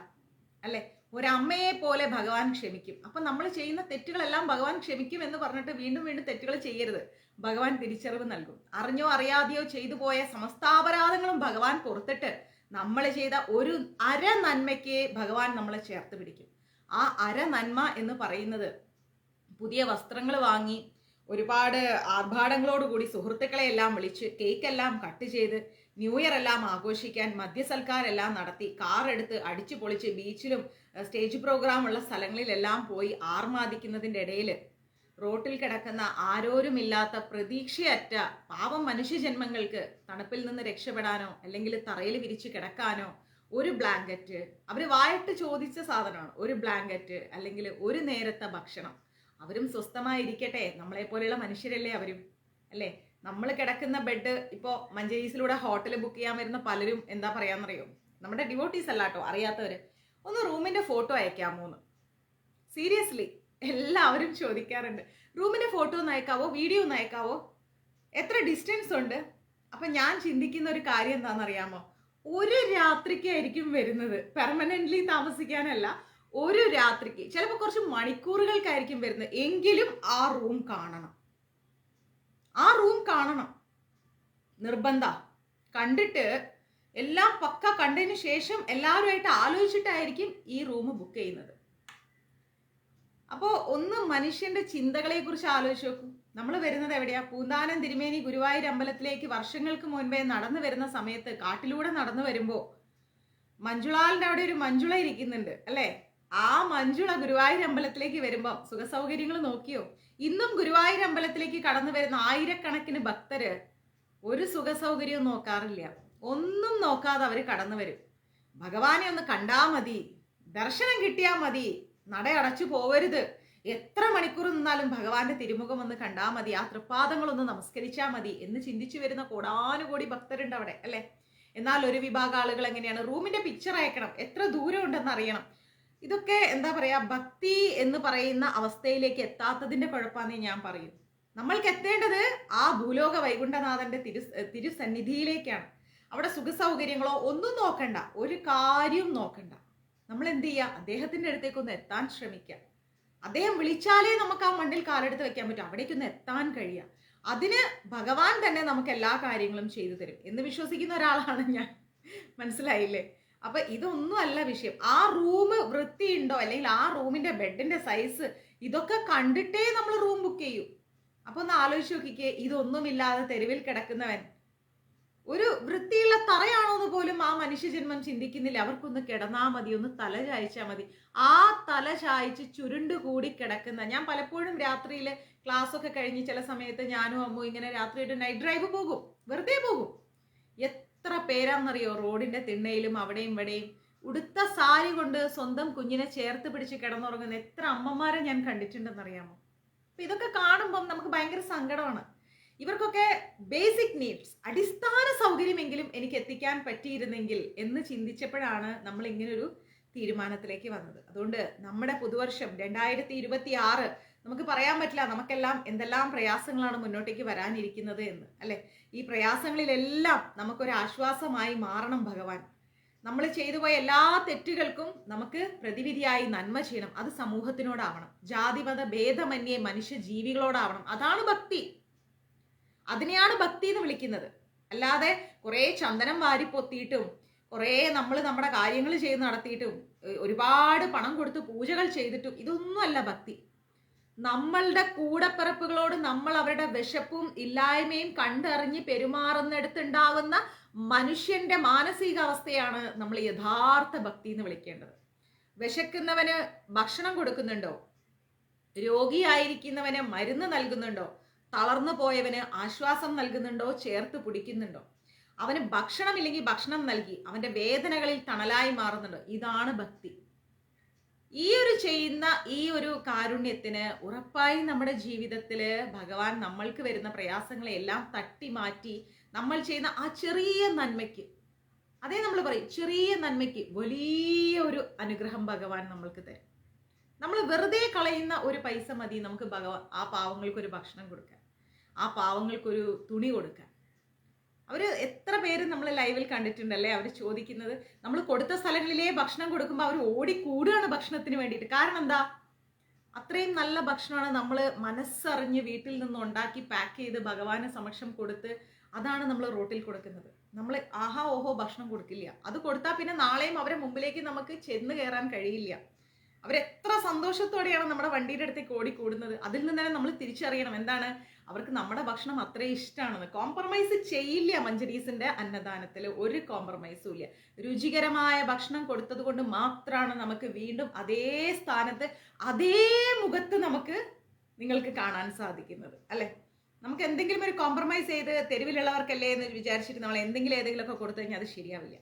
അല്ലെ? ഒരമ്മയെ പോലെ ഭഗവാൻ ക്ഷമിക്കും. അപ്പൊ നമ്മൾ ചെയ്യുന്ന തെറ്റുകളെല്ലാം ഭഗവാൻ ക്ഷമിക്കും എന്ന് പറഞ്ഞിട്ട് വീണ്ടും വീണ്ടും തെറ്റുകൾ ചെയ്യരുത്. ഭഗവാൻ തിരിച്ചറിവ് നൽകും. അറിഞ്ഞോ അറിയാതെയോ ചെയ്തു പോയ സമസ്താപരാധങ്ങളും ഭഗവാൻ പുറത്തിട്ട് നമ്മൾ ചെയ്ത ഒരു അര നന്മയ്ക്ക് ഭഗവാൻ നമ്മളെ ചേർത്ത് പിടിക്കും. ആ അര നന്മ എന്ന് പറയുന്നത് പുതിയ വസ്ത്രങ്ങൾ വാങ്ങി ഒരുപാട് ആർഭാടങ്ങളോടുകൂടി സുഹൃത്തുക്കളെ എല്ലാം വിളിച്ച് കേക്കെല്ലാം കട്ട് ചെയ്ത് ന്യൂ ഇയർ എല്ലാം ആഘോഷിക്കാൻ മദ്യസൽക്കാരെല്ലാം നടത്തി കാർ എടുത്ത് അടിച്ചു പൊളിച്ച് ബീച്ചിലും സ്റ്റേജ് പ്രോഗ്രാം ഉള്ള സ്ഥലങ്ങളിലെല്ലാം പോയി ആർമാദിക്കുന്നതിൻ്റെ ഇടയിൽ റോട്ടിൽ കിടക്കുന്ന ആരോരുമില്ലാത്ത പ്രതീക്ഷയറ്റ പാവം മനുഷ്യജന്മങ്ങൾക്ക് തണുപ്പിൽ നിന്ന് രക്ഷപ്പെടാനോ അല്ലെങ്കിൽ തറയിൽ വിരിച്ച് കിടക്കാനോ ഒരു ബ്ലാങ്കറ്റ്, അവർ വായിട്ട് ചോദിച്ച സാധനമാണ്, ഒരു ബ്ലാങ്കറ്റ് അല്ലെങ്കിൽ ഒരു നേരത്തെ ഭക്ഷണം. അവരും സ്വസ്ഥമായിരിക്കട്ടെ, നമ്മളെ പോലെയുള്ള മനുഷ്യരല്ലേ അവരും, അല്ലേ? നമ്മൾ കിടക്കുന്ന ബെഡ് ഇപ്പോൾ മഞ്ചേരീസിലൂടെ ഹോട്ടൽ ബുക്ക് ചെയ്യാൻ വരുന്ന പലരും എന്താ പറയാന്നറിയോ? നമ്മുടെ ഡിവോട്ടീസ് അല്ല കേട്ടോ, അറിയാത്തവര്, ഒന്ന് റൂമിന്റെ ഫോട്ടോ അയക്കാമോന്ന്. സീരിയസ്ലി എല്ലാവരും ചോദിക്കാറുണ്ട്, റൂമിന്റെ ഫോട്ടോ ഒന്ന് അയക്കാവോ, വീഡിയോ ഒന്ന് അയക്കാവോ, എത്ര ഡിസ്റ്റൻസ് ഉണ്ട്? അപ്പൊ ഞാൻ ചിന്തിക്കുന്ന ഒരു കാര്യം എന്താണെന്നറിയാമോ? ഒരു രാത്രിക്കായിരിക്കും വരുന്നത്, പെർമനന്റ്ലി താമസിക്കാനല്ല, ഒരു രാത്രിക്ക്, ചിലപ്പോൾ കുറച്ച് മണിക്കൂറുകൾക്കായിരിക്കും വരുന്നത്. എങ്കിലും ആ റൂം കാണണം, ആ റൂം കാണണം, നിർബന്ധ. കണ്ടിട്ട് എല്ലാം പക്ക കണ്ടതിന് ശേഷം എല്ലാവരുമായിട്ട് ആലോചിച്ചിട്ടായിരിക്കും ഈ റൂം ബുക്ക് ചെയ്യുന്നത്. അപ്പോൾ ഒന്ന് മനുഷ്യന്റെ ചിന്തകളെ കുറിച്ച് ആലോചിച്ച് നോക്കൂ. നമ്മൾ വരുന്നത് എവിടെയാ? പൂന്താനം തിരുമേനി ഗുരുവായൂർ അമ്പലത്തിലേക്ക് വർഷങ്ങൾക്ക് മുൻപേ നടന്നു വരുന്ന സമയത്ത് കാട്ടിലൂടെ നടന്നു വരുമ്പോ മഞ്ജുളാലിന്റെ അവിടെ ഒരു മഞ്ജുള ഇരിക്കുന്നുണ്ട്, അല്ലെ? ആ മഞ്ജുള ഗുരുവായൂർ അമ്പലത്തിലേക്ക് വരുമ്പോ സുഖസൗകര്യങ്ങൾ നോക്കിയോ? ഇന്നും ഗുരുവായൂർ അമ്പലത്തിലേക്ക് കടന്നു വരുന്ന ആയിരക്കണക്കിന് ഭക്തര് ഒരു സുഖസൗകര്യവും നോക്കാറില്ല. ഒന്നും നോക്കാതെ അവര് കടന്നു വരും. ഭഗവാനെ ഒന്ന് കണ്ടാ മതി, ദർശനം കിട്ടിയാ മതി, നട അടച്ചു പോവരുത്, എത്ര മണിക്കൂർ നിന്നാലും ഭഗവാന്റെ തിരുമുഖം ഒന്ന് കണ്ടാ മതി, ആ തൃപ്പാദങ്ങളൊന്ന് നമസ്കരിച്ചാ മതി എന്ന് ചിന്തിച്ചു വരുന്ന കോടാനുകോടി ഭക്തരുണ്ട് അവിടെ, അല്ലെ? എന്നാൽ ഒരു വിഭാഗം ആളുകൾ എങ്ങനെയാണ്? റൂമിന്റെ പിക്ചർ അയക്കണം, എത്ര ദൂരം ഉണ്ടെന്ന് അറിയണം. ഇതൊക്കെ എന്താ പറയാ, ഭക്തി എന്ന് പറയുന്ന അവസ്ഥയിലേക്ക് എത്താത്തതിന്റെ കുഴപ്പമാണെന്ന് ഞാൻ പറയും. നമ്മൾക്ക് എത്തേണ്ടത് ആ ഭൂലോക വൈകുണ്ഠനാഥന്റെ തിരുസന്നിധിയിലേക്കാണ്. അവിടെ സുഖസൗകര്യങ്ങളോ ഒന്നും നോക്കണ്ട, ഒരു കാര്യവും നോക്കണ്ട. നമ്മൾ എന്ത് ചെയ്യുക? അദ്ദേഹത്തിന്റെ അടുത്തേക്കൊന്ന് എത്താൻ ശ്രമിക്കുക. അദ്ദേഹം വിളിച്ചാലേ നമുക്ക് ആ മണ്ണിൽ കാലെടുത്ത് വെക്കാൻ പറ്റും, അവിടേക്കൊന്ന് എത്താൻ കഴിയുക. അതിന് ഭഗവാൻ തന്നെ നമുക്ക് എല്ലാ കാര്യങ്ങളും ചെയ്തു തരും എന്ന് വിശ്വസിക്കുന്ന ഒരാളാണ് ഞാൻ. മനസ്സിലായില്ലേ? അപ്പൊ ഇതൊന്നും അല്ല വിഷയം. ആ റൂം വൃത്തിയുണ്ടോ, അല്ലെങ്കിൽ ആ റൂമിന്റെ ബെഡിന്റെ സൈസ്, ഇതൊക്കെ കണ്ടിട്ടേ നമ്മൾ റൂം ബുക്ക് ചെയ്യൂ. അപ്പൊ ഒന്ന് ആലോചിച്ച് നോക്കിക്കേ, ഇതൊന്നുമില്ലാതെ തെരുവിൽ കിടക്കുന്നവൻ ഒരു വൃത്തിയുള്ള തറയാണോന്ന് പോലും ആ മനുഷ്യജന്മം ചിന്തിക്കുന്നില്ല. അവർക്കൊന്ന് കിടന്നാ മതി, ഒന്ന് തല ചായച്ചാൽ മതി. ആ തല ചായച്ച് ചുരുണ്ടുകൂടി കിടക്കുന്ന, ഞാൻ പലപ്പോഴും രാത്രിയിൽ ക്ലാസ് ഒക്കെ കഴിഞ്ഞ് ചില സമയത്ത് ഞാനും അമ്മു ഇങ്ങനെ രാത്രിയായിട്ട് നൈറ്റ് ഡ്രൈവ് പോകും, വെറുതെ പോകും. എത്ര പേരാന്നറിയോ റോഡിന്റെ തിണ്ണയിലും അവിടെയും ഇവിടെയും ഉടുത്ത സാരി കൊണ്ട് സ്വന്തം കുഞ്ഞിനെ ചേർത്ത് പിടിച്ച് കിടന്നുറങ്ങുന്ന എത്ര അമ്മമാരെ ഞാൻ കണ്ടിട്ടുണ്ടെന്നറിയാമോ? അപ്പൊ ഇതൊക്കെ കാണുമ്പം നമുക്ക് ഭയങ്കര സങ്കടമാണ്. ഇവർക്കൊക്കെ ബേസിക് നീഡ്സ്, അടിസ്ഥാന സൗകര്യമെങ്കിലും എനിക്ക് എത്തിക്കാൻ പറ്റിയിരുന്നെങ്കിൽ എന്ന് ചിന്തിച്ചപ്പോഴാണ് നമ്മൾ ഇങ്ങനൊരു തീരുമാനത്തിലേക്ക് വന്നത്. അതുകൊണ്ട് നമ്മുടെ പുതുവർഷം 2026 നമുക്ക് പറയാൻ പറ്റില്ല നമുക്കെല്ലാം എന്തെല്ലാം പ്രയാസങ്ങളാണ് മുന്നോട്ടേക്ക് വരാനിരിക്കുന്നത് എന്ന്, അല്ലെ? ഈ പ്രയാസങ്ങളിലെല്ലാം നമുക്കൊരു ആശ്വാസമായി മാറണം ഭഗവാൻ. നമ്മൾ ചെയ്തു പോയ എല്ലാ തെറ്റുകൾക്കും നമുക്ക് പ്രതിവിധിയായി നന്മ ചെയ്യണം. അത് സമൂഹത്തിനോടാവണം, ജാതിമത ഭേദമന്യേ മനുഷ്യ ജീവികളോടാവണം. അതാണ് ഭക്തി. അതിനെയാണ് ഭക്തി എന്ന് വിളിക്കുന്നത്. അല്ലാതെ കുറെ ചന്ദനം വാരി പൊത്തിയിട്ടും കുറെ നമ്മൾ നമ്മുടെ കാര്യങ്ങൾ ചെയ്ത് നടത്തിയിട്ടും ഒരുപാട് പണം കൊടുത്ത് പൂജകൾ ചെയ്തിട്ടും ഇതൊന്നുമല്ല ഭക്തി. നമ്മളുടെ കൂടപ്പിറപ്പുകളോട് നമ്മൾ അവരുടെ വിശപ്പും ഇല്ലായ്മയും കണ്ടറിഞ്ഞ് പെരുമാറുന്നിടത്തുണ്ടാകുന്ന മനുഷ്യന്റെ മാനസികാവസ്ഥയാണ് നമ്മൾ യഥാർത്ഥ ഭക്തി എന്ന് വിളിക്കേണ്ടത്. വിശക്കുന്നവന് ഭക്ഷണം കൊടുക്കുന്നുണ്ടോ? രോഗിയായിരിക്കുന്നവന് മരുന്ന് നൽകുന്നുണ്ടോ? തളർന്നു പോയവന് ആശ്വാസം നൽകുന്നുണ്ടോ? ചേർത്ത് പിടിക്കുന്നുണ്ടോ? അവന് ഭക്ഷണമില്ലെങ്കിൽ ഭക്ഷണം നൽകി അവന്റെ വേദനകളിൽ തണലായി മാറുന്നുണ്ടോ? ഇതാണ് ഭക്തി. ഈ ഒരു ചെയ്യുന്ന ഈ ഒരു കാരുണ്യത്തിന് ഉറപ്പായി നമ്മുടെ ജീവിതത്തില് ഭഗവാൻ നമ്മൾക്ക് വരുന്ന പ്രയാസങ്ങളെ എല്ലാം തട്ടി മാറ്റി നമ്മൾ ചെയ്യുന്ന ആ ചെറിയ നന്മയ്ക്ക്, അതേ നമ്മൾ പറയും, ചെറിയ നന്മയ്ക്ക് വലിയ ഒരു അനുഗ്രഹം ഭഗവാൻ നമ്മൾക്ക് തരും. നമ്മൾ വെറുതെ കളയുന്ന ഒരു പൈസ മതി നമുക്ക് ഭഗവാൻ ആ പാവങ്ങൾക്കൊരു ഭക്ഷണം കൊടുക്കാൻ, ആ പാവങ്ങൾക്കൊരു തുണി കൊടുക്കാൻ. അവര് എത്ര പേര് നമ്മൾ ലൈവിൽ കണ്ടിട്ടുണ്ടല്ലേ, അവർ ചോദിക്കുന്നത് നമ്മൾ കൊടുത്ത സ്ഥലങ്ങളിലേ ഭക്ഷണം കൊടുക്കുമ്പോൾ അവർ ഓടിക്കൂടുകയാണ് ഭക്ഷണത്തിന് വേണ്ടിയിട്ട്. കാരണം എന്താ? അത്രയും നല്ല ഭക്ഷണമാണ് നമ്മൾ മനസ്സറിഞ്ഞ് വീട്ടിൽ നിന്ന് ഉണ്ടാക്കി പാക്ക് ചെയ്ത് ഭഗവാന് സമക്ഷം കൊടുത്ത്, അതാണ് നമ്മൾ റോട്ടിൽ കൊടുക്കുന്നത്. നമ്മൾ ആഹാ ഓഹോ ഭക്ഷണം കൊടുക്കില്ല. അത് കൊടുത്താൽ പിന്നെ നാളെയും അവരെ മുമ്പിലേക്ക് നമുക്ക് ചെന്ന് കയറാൻ കഴിയില്ല. അവരെത്ര സന്തോഷത്തോടെയാണ് നമ്മുടെ വണ്ടിയുടെ അടുത്തേക്ക് ഓടിക്കൂടുന്നത്. അതിൽ നിന്ന് തന്നെ നമ്മൾ തിരിച്ചറിയണം എന്താണ്, അവർക്ക് നമ്മുടെ ഭക്ഷണം അത്രയും ഇഷ്ടമാണെന്ന്. കോംപ്രമൈസ് ചെയ്യില്ല മഞ്ജരീസിന്റെ അന്നദാനത്തിൽ, ഒരു കോംപ്രമൈസും ഇല്ല. രുചികരമായ ഭക്ഷണം കൊടുത്തത് കൊണ്ട് മാത്രമാണ് നമുക്ക് വീണ്ടും അതേ സ്ഥാനത്ത് അതേ മുഖത്ത് നമുക്ക് നിങ്ങൾക്ക് കാണാൻ സാധിക്കുന്നത് അല്ലെ. നമുക്ക് എന്തെങ്കിലും ഒരു കോംപ്രമൈസ് ചെയ്ത് തെരുവിലുള്ളവർക്കല്ലേ എന്ന് വിചാരിച്ചിട്ട് നമ്മൾ ഏതെങ്കിലുമൊക്കെ കൊടുത്തു കഴിഞ്ഞാൽ അത് ശരിയാവില്ല.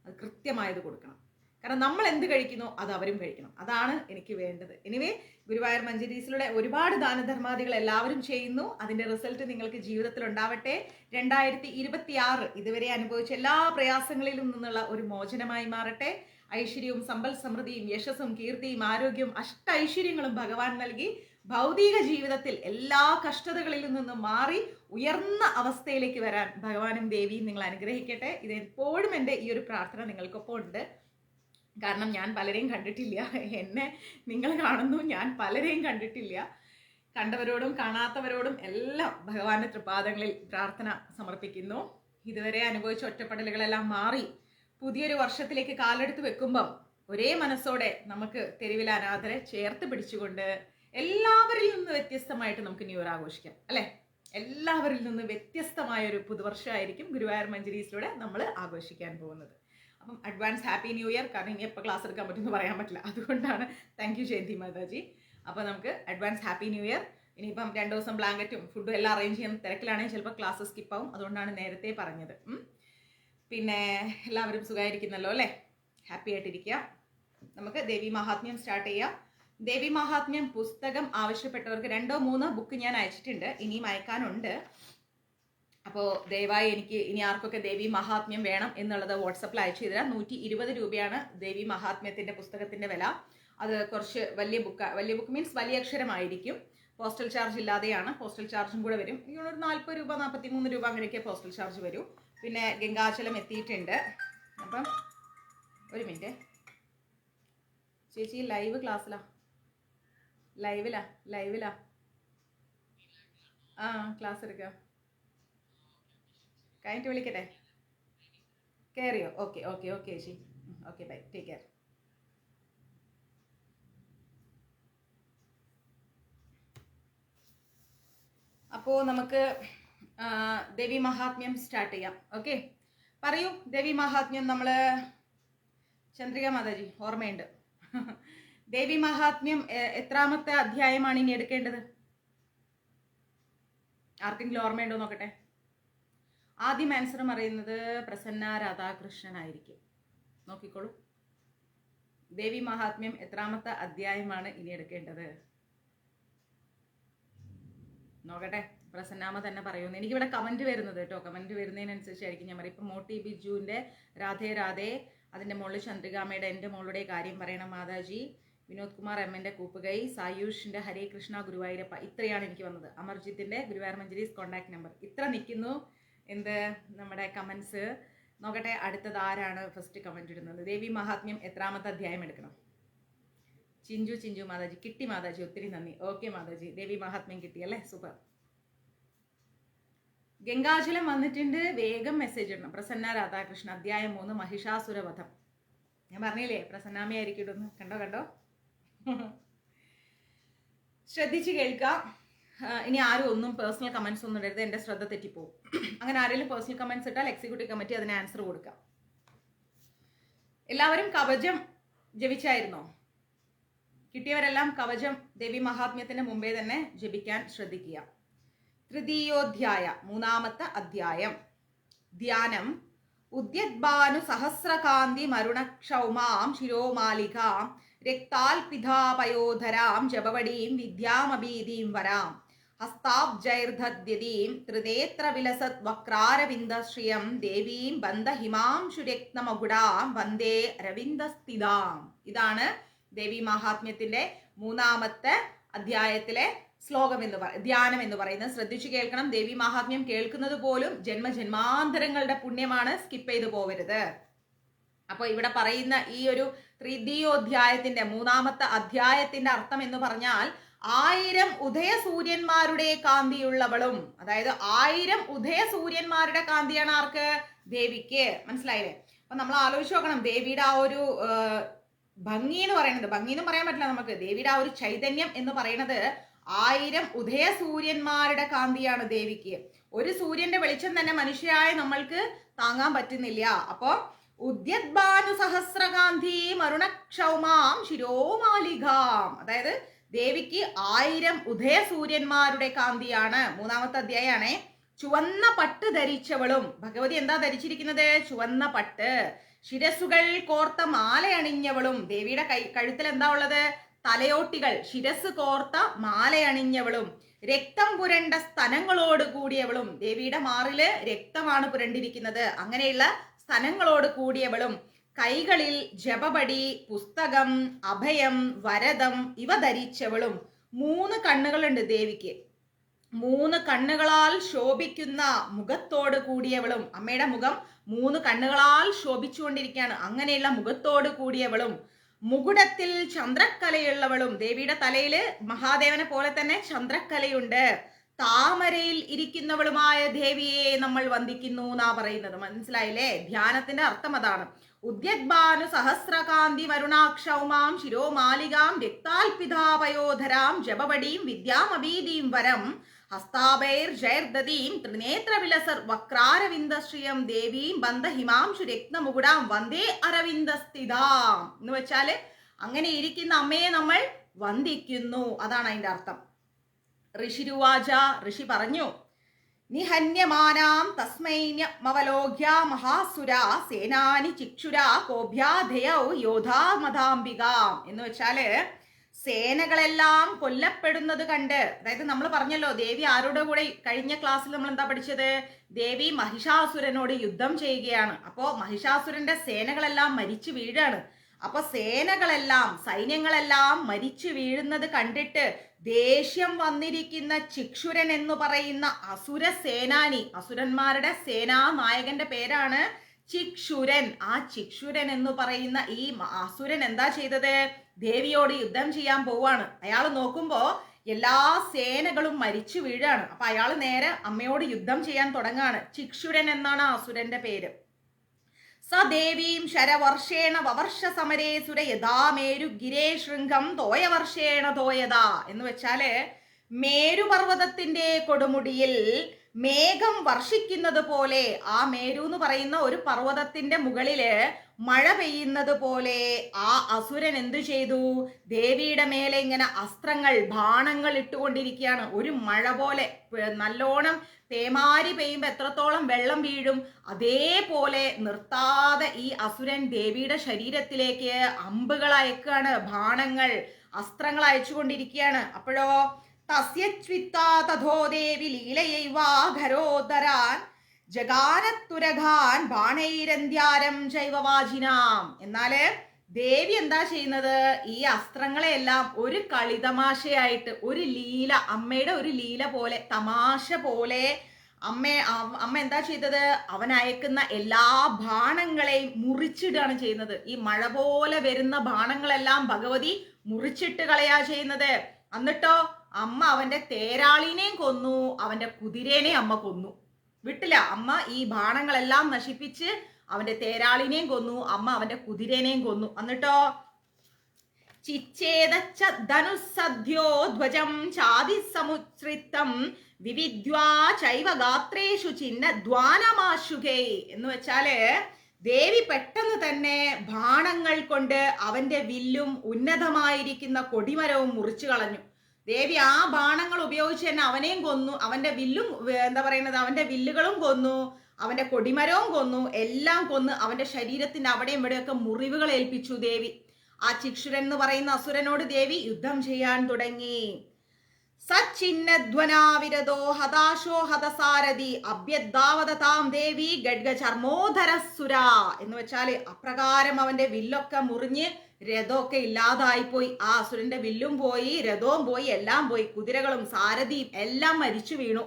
അത് കൃത്യമായത് കൊടുക്കണം. കാരണം നമ്മൾ എന്ത് കഴിക്കുന്നോ അത് അവരും കഴിക്കണം. അതാണ് എനിക്ക് വേണ്ടത്. എനിവേ, ഗുരുവായൂർ മഞ്ജരീസിലൂടെ ഒരുപാട് ദാനധർമാദികൾ എല്ലാവരും ചെയ്യുന്നു. അതിന്റെ റിസൾട്ട് നിങ്ങൾക്ക് ജീവിതത്തിൽ ഉണ്ടാവട്ടെ. 2026 ഇതുവരെ അനുഭവിച്ച എല്ലാ പ്രയാസങ്ങളിലും നിന്നുള്ള ഒരു മോചനമായി മാറട്ടെ. ഐശ്വര്യവും സമ്പൽ സമൃദ്ധിയും യശസ്സും കീർത്തിയും ആരോഗ്യവും ഐശ്വര്യങ്ങളും ഭഗവാൻ നൽകി ഭൗതിക ജീവിതത്തിൽ എല്ലാ കഷ്ടതകളിൽ നിന്നും മാറി ഉയർന്ന അവസ്ഥയിലേക്ക് വരാൻ ഭഗവാനും ദേവിയും നിങ്ങൾ അനുഗ്രഹിക്കട്ടെ. ഇത് എപ്പോഴും എൻ്റെ ഈ ഒരു പ്രാർത്ഥന നിങ്ങൾക്കൊപ്പം ഉണ്ട്. കാരണം ഞാൻ പലരെയും കണ്ടിട്ടില്ല. എന്നെ നിങ്ങൾ കാണുന്നു, ഞാൻ പലരെയും കണ്ടിട്ടില്ല. കണ്ടവരോടും കാണാത്തവരോടും എല്ലാം ഭഗവാന്റെ തൃപാദങ്ങളിൽ പ്രാർത്ഥന സമർപ്പിക്കുന്നു. ഇതുവരെ അനുഭവിച്ച ഒറ്റപ്പെടലുകളെല്ലാം മാറി പുതിയൊരു വർഷത്തിലേക്ക് കാലെടുത്ത് വെക്കുമ്പം ഒരേ മനസ്സോടെ നമുക്ക് തെരുവിൽ അനാഥരെ ചേർത്ത് പിടിച്ചുകൊണ്ട് എല്ലാവരിൽ നിന്ന് വ്യത്യസ്തമായിട്ട് നമുക്ക് ന്യൂ ഇയർ ആഘോഷിക്കാം അല്ലെ. എല്ലാവരിൽ നിന്ന് വ്യത്യസ്തമായ ഒരു പുതുവർഷമായിരിക്കും ഗുരുവായൂർ മഞ്ജരീസിലൂടെ നമ്മൾ ആഘോഷിക്കാൻ പോകുന്നത്. അപ്പം അഡ്വാൻസ് ഹാപ്പി ന്യൂ ഇയർ. കാരണം ഇനി എപ്പോൾ ക്ലാസ് എടുക്കാൻ പറ്റുമെന്ന് പറയാൻ പറ്റില്ല, അതുകൊണ്ടാണ്. Thank you Jayanti Mataji. അപ്പോൾ നമുക്ക് അഡ്വാൻസ് ഹാപ്പി ന്യൂ ഇയർ. ഇനിയിപ്പം 2 ദിവസം ബ്ലാങ്കറ്റും ഫുഡും എല്ലാം അറേഞ്ച് ചെയ്യുന്ന തിരക്കിലാണെങ്കിൽ ചിലപ്പോൾ ക്ലാസ് സ്കിപ്പാവും. അതുകൊണ്ടാണ് നേരത്തെ പറഞ്ഞത്. പിന്നെ എല്ലാവരും സുഖമായിരിക്കുന്നല്ലോ അല്ലേ? ഹാപ്പി ആയിട്ടിരിക്കുക. നമുക്ക് ദേവി മഹാത്മ്യം സ്റ്റാർട്ട് ചെയ്യാം. ദേവി മഹാത്മ്യം പുസ്തകം ആവശ്യപ്പെട്ടവർക്ക് 2-3 ബുക്ക് ഞാൻ അയച്ചിട്ടുണ്ട്, ഇനിയും അയക്കാനുണ്ട്. അപ്പോൾ ദയവായി എനിക്ക് ഇനി ആർക്കൊക്കെ ദേവി മഹാത്മ്യം വേണം എന്നുള്ളത് വാട്സപ്പിൽ അയച്ചു തരാം. 120 രൂപയാണ് ദേവി മഹാത്മ്യത്തിന്റെ പുസ്തകത്തിന്റെ വില. അത് കുറച്ച് വലിയ ബുക്ക് മീൻസ് വലിയ അക്ഷരമായിരിക്കും. പോസ്റ്റൽ ചാർജ് ഇല്ലാതെയാണ്. പോസ്റ്റൽ ചാർജും കൂടെ വരും. എനിക്ക് ഒരു 40 രൂപ 43 രൂപ അങ്ങനെയൊക്കെ പോസ്റ്റൽ ചാർജ് വരും. പിന്നെ ഗംഗാചലം എത്തിയിട്ടുണ്ട്. അപ്പം ഒരു മിനിറ്റ് ചേച്ചി, ലൈവ് ക്ലാസ്സിലാ? ലൈവിലാ ആ ക്ലാസ് എടുക്കാം. കഴിഞ്ഞിട്ട് വിളിക്കട്ടെ? കയറിയോ? ഓക്കെ ചേച്ചി. Okay bye, take care. അപ്പോൾ നമുക്ക് ദേവി മഹാത്മ്യം സ്റ്റാർട്ട് ചെയ്യാം. ഓക്കെ, പറയൂ. ദേവി മഹാത്മ്യം നമ്മൾ ചന്ദ്രിക മാതാജി ഓർമ്മയുണ്ട്. ദേവി മഹാത്മ്യം എത്രാമത്തെ അധ്യായമാണ് ഇനി എടുക്കേണ്ടത്? ആർക്കെങ്കിലും ഓർമ്മയുണ്ടോ നോക്കട്ടെ. ആദ്യം ആൻസർ പറയുന്നത് പ്രസന്ന രാധാകൃഷ്ണൻ ആയിരിക്കും. നോക്കിക്കോളൂ. ദേവി മഹാത്മ്യം എത്രാമത്തെ അധ്യായമാണ് ഇനി എടുക്കേണ്ടത്? നോക്കട്ടെ. പ്രസന്നാമ തന്നെ പറയുന്നു. എനിക്കിവിടെ കമന്റ് വരുന്നത് കേട്ടോ. കമന്റ് വരുന്നതിനനുസരിച്ചായിരിക്കും ഞാൻ പറയും. ഇപ്പം മോട്ടി ബിജുവിൻ്റെ രാധേ രാധേ, അതിൻ്റെ മുകളിൽ ചന്ദ്രികാമയുടെ എൻ്റെ മോളുടെ കാര്യം പറയണം മാതാജി, വിനോദ് കുമാർ എമ്മിൻ്റെ കൂപ്പുകൈ, സായൂഷിൻ്റെ ഹരേ കൃഷ്ണ ഗുരുവായൂരപ്പ, ഇത്രയാണ് എനിക്ക് വന്നത്. അമർജിത്തിൻ്റെ ഗുരുവായൂർ മഞ്ജരീസ് കോൺടാക്ട് നമ്പർ, ഇത്ര നിൽക്കുന്നു എന്ത് നമ്മുടെ കമൻസ്. നോക്കട്ടെ അടുത്തത് ആരാണ് ഫസ്റ്റ് കമന്റ് ഇടുന്നത്. ദേവി മഹാത്മ്യം എത്രാമത്തെ അധ്യായം എടുക്കണം? ചിഞ്ചു മാതാജി കിട്ടി മാതാജി, ഒത്തിരി നന്ദി. ഓക്കെ മാതാജി, ദേവി മഹാത്മ്യം കിട്ടിയല്ലേ, സൂപ്പർ. ഗംഗാചലം വന്നിട്ടുണ്ട്, വേഗം മെസ്സേജ് ഇടണം. പ്രസന്ന രാധാകൃഷ്ണൻ അധ്യായം 3 മഹിഷാസുരവധം. ഞാൻ പറഞ്ഞില്ലേ പ്രസന്നാമയായിരിക്കും ഇടുന്നു. കണ്ടോ ശ്രദ്ധിച്ച് കേൾക്കുക. ഇനി ആരും ഒന്നും പേഴ്സണൽ കമന്റ്സ് ഒന്നും ഇടരുത്, എൻ്റെ ശ്രദ്ധ തെറ്റിപ്പോവും. അങ്ങനെ ആരെങ്കിലും പേഴ്സണൽ കമന്റ്സ് ഇട്ടാൽ എക്സിക്യൂട്ടീവ് കമ്മിറ്റി അതിന് ആൻസർ കൊടുക്കാം. എല്ലാവരും കവചം ജപിച്ചായിരുന്നോ? കിട്ടിയവരെല്ലാം കവചം ദേവി മഹാത്മ്യത്തിന് മുമ്പേ തന്നെ ജപിക്കാൻ ശ്രദ്ധിക്കുക. തൃതീയോധ്യായ, മൂന്നാമത്തെ അധ്യായം. ധ്യാനം. ഉദ്യദ്ഭാനു സഹസ്രകാന്തി മരുണക്ഷൗമാം ശിരോമാലികാം രക്താൽപിതാപയോധരാം ജപവടീം വിദ്യാമഭീതീം വരാം ഹസ്താബ്ജൈർധദ്യതീം ത്രിനേത്ര വിലസത് വക്രാരവിന്ദശ്രിയം ദേവീം ബന്ധഹിമാംശുരത്നമകുടാം വന്ദേ അരവിന്ദസ്ഥിതാം. ഇതാണ് ദേവി മഹാത്മ്യത്തിന്റെ മൂന്നാമത്തെ അധ്യായത്തിലെ ശ്ലോകം ധ്യാനം എന്ന് പറയുന്നത്. ശ്രദ്ധിച്ചു കേൾക്കണം. ദേവി മഹാത്മ്യം കേൾക്കുന്നത് പോലും ജന്മജന്മാന്തരങ്ങളുടെ പുണ്യമാണ്. സ്കിപ്പ് ചെയ്തു പോവരുത്. അപ്പൊ ഇവിടെ പറയുന്ന ഈ ഒരു തൃതീയോധ്യായത്തിന്റെ മൂന്നാമത്തെ അധ്യായത്തിന്റെ അർത്ഥം എന്ന് പറഞ്ഞാൽ 1000 ഉദയസൂര്യന്മാരുടെ കാന്തിയുള്ളവളും, അതായത് 1000 ഉദയസൂര്യന്മാരുടെ കാന്തിയാണ് ആർക്ക്? ദേവിക്ക്. മനസ്സിലായില്ലേ? അപ്പൊ നമ്മൾ ആലോചിച്ച് നോക്കണം, ദേവിയുടെ ആ ഒരു ഭംഗി എന്ന് പറയുന്നത്, ഭംഗി എന്ന് പറയാൻ പറ്റില്ല നമുക്ക്, ദേവിയുടെ ആ ഒരു ചൈതന്യം എന്ന് പറയുന്നത് 1000 ഉദയസൂര്യന്മാരുടെ കാന്തിയാണ് ദേവിക്ക്. ഒരു സൂര്യന്റെ വെളിച്ചം തന്നെ മനുഷ്യരായ നമ്മൾക്ക് താങ്ങാൻ പറ്റുന്നില്ല. അപ്പോ ഉദ്യദ്ഭാനു സഹസ്രകാന്തി മരുണക്ഷൗമാം ശിരോമാലികാം, അതായത് ദേവിക്ക് 1000 ഉദയസൂര്യന്മാരുടെ കാന്തിയാണ്. മൂന്നാമത്തെ അധ്യായമാണേ. ചുവന്ന പട്ട് ധരിച്ചവളും, ഭഗവതി എന്താ ധരിച്ചിരിക്കുന്നത്? ചുവന്ന പട്ട്. ശിരസുകൾ കോർത്ത മാല അണിഞ്ഞവളും, ദേവിയുടെ കഴുത്തിൽ എന്താ ഉള്ളത്? തലയോട്ടികൾ, ശിരസ് കോർത്ത മാലയണിഞ്ഞവളും. രക്തം പുരണ്ട സ്തനങ്ങളോട് കൂടിയവളും, ദേവിയുടെ മാറില് രക്തമാണ് പുരണ്ടിരിക്കുന്നത്, അങ്ങനെയുള്ള സ്തനങ്ങളോട് കൂടിയവളും. കൈകളിൽ ജപപടി, പുസ്തകം, അഭയം, വരദം ഇവ ധരിച്ചവളും. 3 കണ്ണുകളുണ്ട് ദേവിക്ക്. 3 കണ്ണുകളാൽ ശോഭിക്കുന്ന മുഖത്തോട് കൂടിയവളും. അമ്മയുടെ മുഖം 3 കണ്ണുകളാൽ ശോഭിച്ചുകൊണ്ടിരിക്കുകയാണ്. അങ്ങനെയുള്ള മുഖത്തോട് കൂടിയവളും. മുകുടത്തിൽ ചന്ദ്രക്കലയുള്ളവളും, ദേവിയുടെ തലയില് മഹാദേവനെ പോലെ തന്നെ ചന്ദ്രക്കലയുണ്ട്. താമരയിൽ ഇരിക്കുന്നവളുമായ ദേവിയെ നമ്മൾ വന്ദിക്കുന്നു എന്നാ പറയുന്നത്. മനസ്സിലായില്ലേ? ധ്യാനത്തിന്റെ അർത്ഥം അതാണ്. ഉദ്യദ്ഭാനു സഹസ്രകാന്തി മരുണാക്ഷൗമാം ശിരോമാലികാം രക്താൽപിതാപയോധരാം ജപവടീം വിദ്യാമഭീതീം വരം ഹസ്താഭൈർജൈർദതീം ത്രിനേത്ര വിലസർ വക്രാരവിന്ദശ്രിയം ദേവീം ബന്ധഹിമാംശു രത്നമുകുടാം വന്ദേ അരവിന്ദസ്ഥിതാം എന്ന് വെച്ചാല് അങ്ങനെ ഇരിക്കുന്ന അമ്മയെ നമ്മൾ വന്ദിക്കുന്നു. അതാണ് അതിന്റെ അർത്ഥം. ഋഷിരുവാച, ഋഷി പറഞ്ഞു, നിഹന്യമാനാം തസ്മൈന്യമവലോക്യ മഹാസുര സേനാനി ചിക്ഷുര കോഭ്യാധയൗ യോധാമതാംബികാം എന്ന് വെച്ചാല് സേനകളെല്ലാം കൊല്ലപ്പെടുന്നത് കണ്ട്, അതായത് നമ്മൾ പറഞ്ഞല്ലോ ദേവി ആരുടെ കൂടെ കഴിഞ്ഞ ക്ലാസ്സിൽ നമ്മൾ എന്താ പഠിച്ചത്? ദേവി മഹിഷാസുരനോട് യുദ്ധം ചെയ്യുകയാണ്. അപ്പോ മഹിഷാസുരന്റെ സേനകളെല്ലാം മരിച്ചു വീഴാണ്. അപ്പൊ സേനകളെല്ലാം, സൈന്യങ്ങളെല്ലാം മരിച്ചു വീഴുന്നത് കണ്ടിട്ട് ദേഷ്യം വന്നിരിക്കുന്ന ചിക്ഷുരൻ എന്ന് പറയുന്ന അസുര സേനാനി, അസുരന്മാരുടെ സേനാ നായകന്റെ പേരാണ് ചിക്ഷുരൻ. ആ ചിക്ഷുരൻ എന്ന് പറയുന്ന ഈ അസുരൻ എന്താ ചെയ്തത്? ദേവിയോട് യുദ്ധം ചെയ്യാൻ പോവാണ്. അയാൾ നോക്കുമ്പോ എല്ലാ സേനകളും മരിച്ചു വീഴാണ്. അപ്പൊ അയാൾ നേരെ അമ്മയോട് യുദ്ധം ചെയ്യാൻ തുടങ്ങാണ്. ചിക്ഷുരൻ എന്നാണ് അസുരന്റെ പേര്. സദേവീം ശരവർഷേണ വവർഷ സമരേ സുര യഥാമേരു ഗിരേ ശൃംഗം തോയവർഷേണ തോയത എന്ന് വെച്ചാല് മേരുപർവ്വതത്തിന്റെ കൊടുമുടിയിൽ മേഘം വർഷിക്കുന്നത് പോലെ, ആ മേരു എന്ന് പറയുന്ന ഒരു പർവ്വതത്തിന്റെ മുകളില് മഴ പെയ്യുന്നത് പോലെ ആ അസുരൻ എന്തു ചെയ്തു? ദേവിയുടെ മേലെ ഇങ്ങനെ അസ്ത്രങ്ങൾ, ബാണങ്ങൾ ഇട്ടുകൊണ്ടിരിക്കുകയാണ്. ഒരു മഴ പോലെ, നല്ലോണം പേമാരി പെയ്യുമ്പോൾ എത്രത്തോളം വെള്ളം വീഴും അതേപോലെ നിർത്താതെ ഈ അസുരൻ ദേവിയുടെ ശരീരത്തിലേക്ക് അമ്പുകൾ അയക്കുകയാണ്, ബാണങ്ങൾ, അസ്ത്രങ്ങൾ അയച്ചുകൊണ്ടിരിക്കുകയാണ്. അപ്പോഴോ തസ്യച്വിത്താ തഥോ ദേവി ലീലയൈവാഘരോദരാൻ ജഗാനത്തുരഘാൻ ബാണൈരന്ധ്യാരം ജൈവവാജിനാം. എന്നാല് ദേവി എന്താ ചെയ്യുന്നത്? ഈ അസ്ത്രങ്ങളെല്ലാം ഒരു കളിതമാശയായിട്ട്, ഒരു ലീല, അമ്മയുടെ ഒരു ലീല പോലെ, തമാശ പോലെ അമ്മ എന്താ ചെയ്തത്? അവൻ അയക്കുന്ന എല്ലാ ബാണങ്ങളെയും മുറിച്ചിടുകയാണ് ചെയ്യുന്നത്. ഈ മഴ പോലെ വരുന്ന ബാണങ്ങളെല്ലാം ഭഗവതി മുറിച്ചിട്ട് കളയാ ചെയ്യുന്നത്. എന്നിട്ടോ അമ്മ അവന്റെ തേരാളിനെയും കൊന്നു, അവന്റെ കുതിരേനെയും അമ്മ കൊന്നു. വിട്ടില്ല. അമ്മ ഈ ബാണങ്ങളെല്ലാം നശിപ്പിച്ച് അവന്റെ തേരാളിനെയും കൊന്നു, അമ്മ അവന്റെ കുതിരേനെയും കൊന്നു. എന്നിട്ടോ ചിച്ഛേദച്ച ധനുസ്സദ്യോ ധ്വജം ചാതിസമുത്സൃതം വിവിദ്വാ ചൈവ ഗാത്രേഷു ചിഹ്ന ദ്വാനമാശുകേ എന്ന് വെച്ചാല് ദേവി പെട്ടെന്ന് തന്നെ ബാണങ്ങൾ കൊണ്ട് അവന്റെ വില്ലും ഉന്നതമായിരിക്കുന്ന കൊടിമരവും മുറിച്ചു കളഞ്ഞു. ദേവി ആ ബാണങ്ങൾ ഉപയോഗിച്ച് തന്നെ അവനെയും കൊന്നു, അവന്റെ വില്ലും എന്താ പറയുന്നത് അവന്റെ വില്ലുകളും കൊന്നു, അവന്റെ കൊടിമരവും കൊന്നു, എല്ലാം കൊന്ന് അവന്റെ ശരീരത്തിന്റെ അവിടെയും ഇവിടെയൊക്കെ മുറിവുകൾ ഏൽപ്പിച്ചു ദേവി. ആ ചിക്ഷുരൻ എന്ന് പറയുന്ന അസുരനോട് ദേവി യുദ്ധം ചെയ്യാൻ തുടങ്ങി. സച്ചിന്നധ്വനാവിരതോ ഹതാശോ ഹതസാരഥി അഭ്യദ്ധാവതാം ദേവി ഗഡ്ഗചർമ്മോധരസുര എന്ന് വെച്ചാല് അപ്രകാരം അവന്റെ വില്ലൊക്കെ മുറിഞ്ഞ് രഥമൊക്കെ ഇല്ലാതായിപ്പോയി. ആ അസുരന്റെ വില്ലും പോയി, രഥവും പോയി, എല്ലാം പോയി, കുതിരകളും സാരഥിയും എല്ലാം മരിച്ചു വീണു.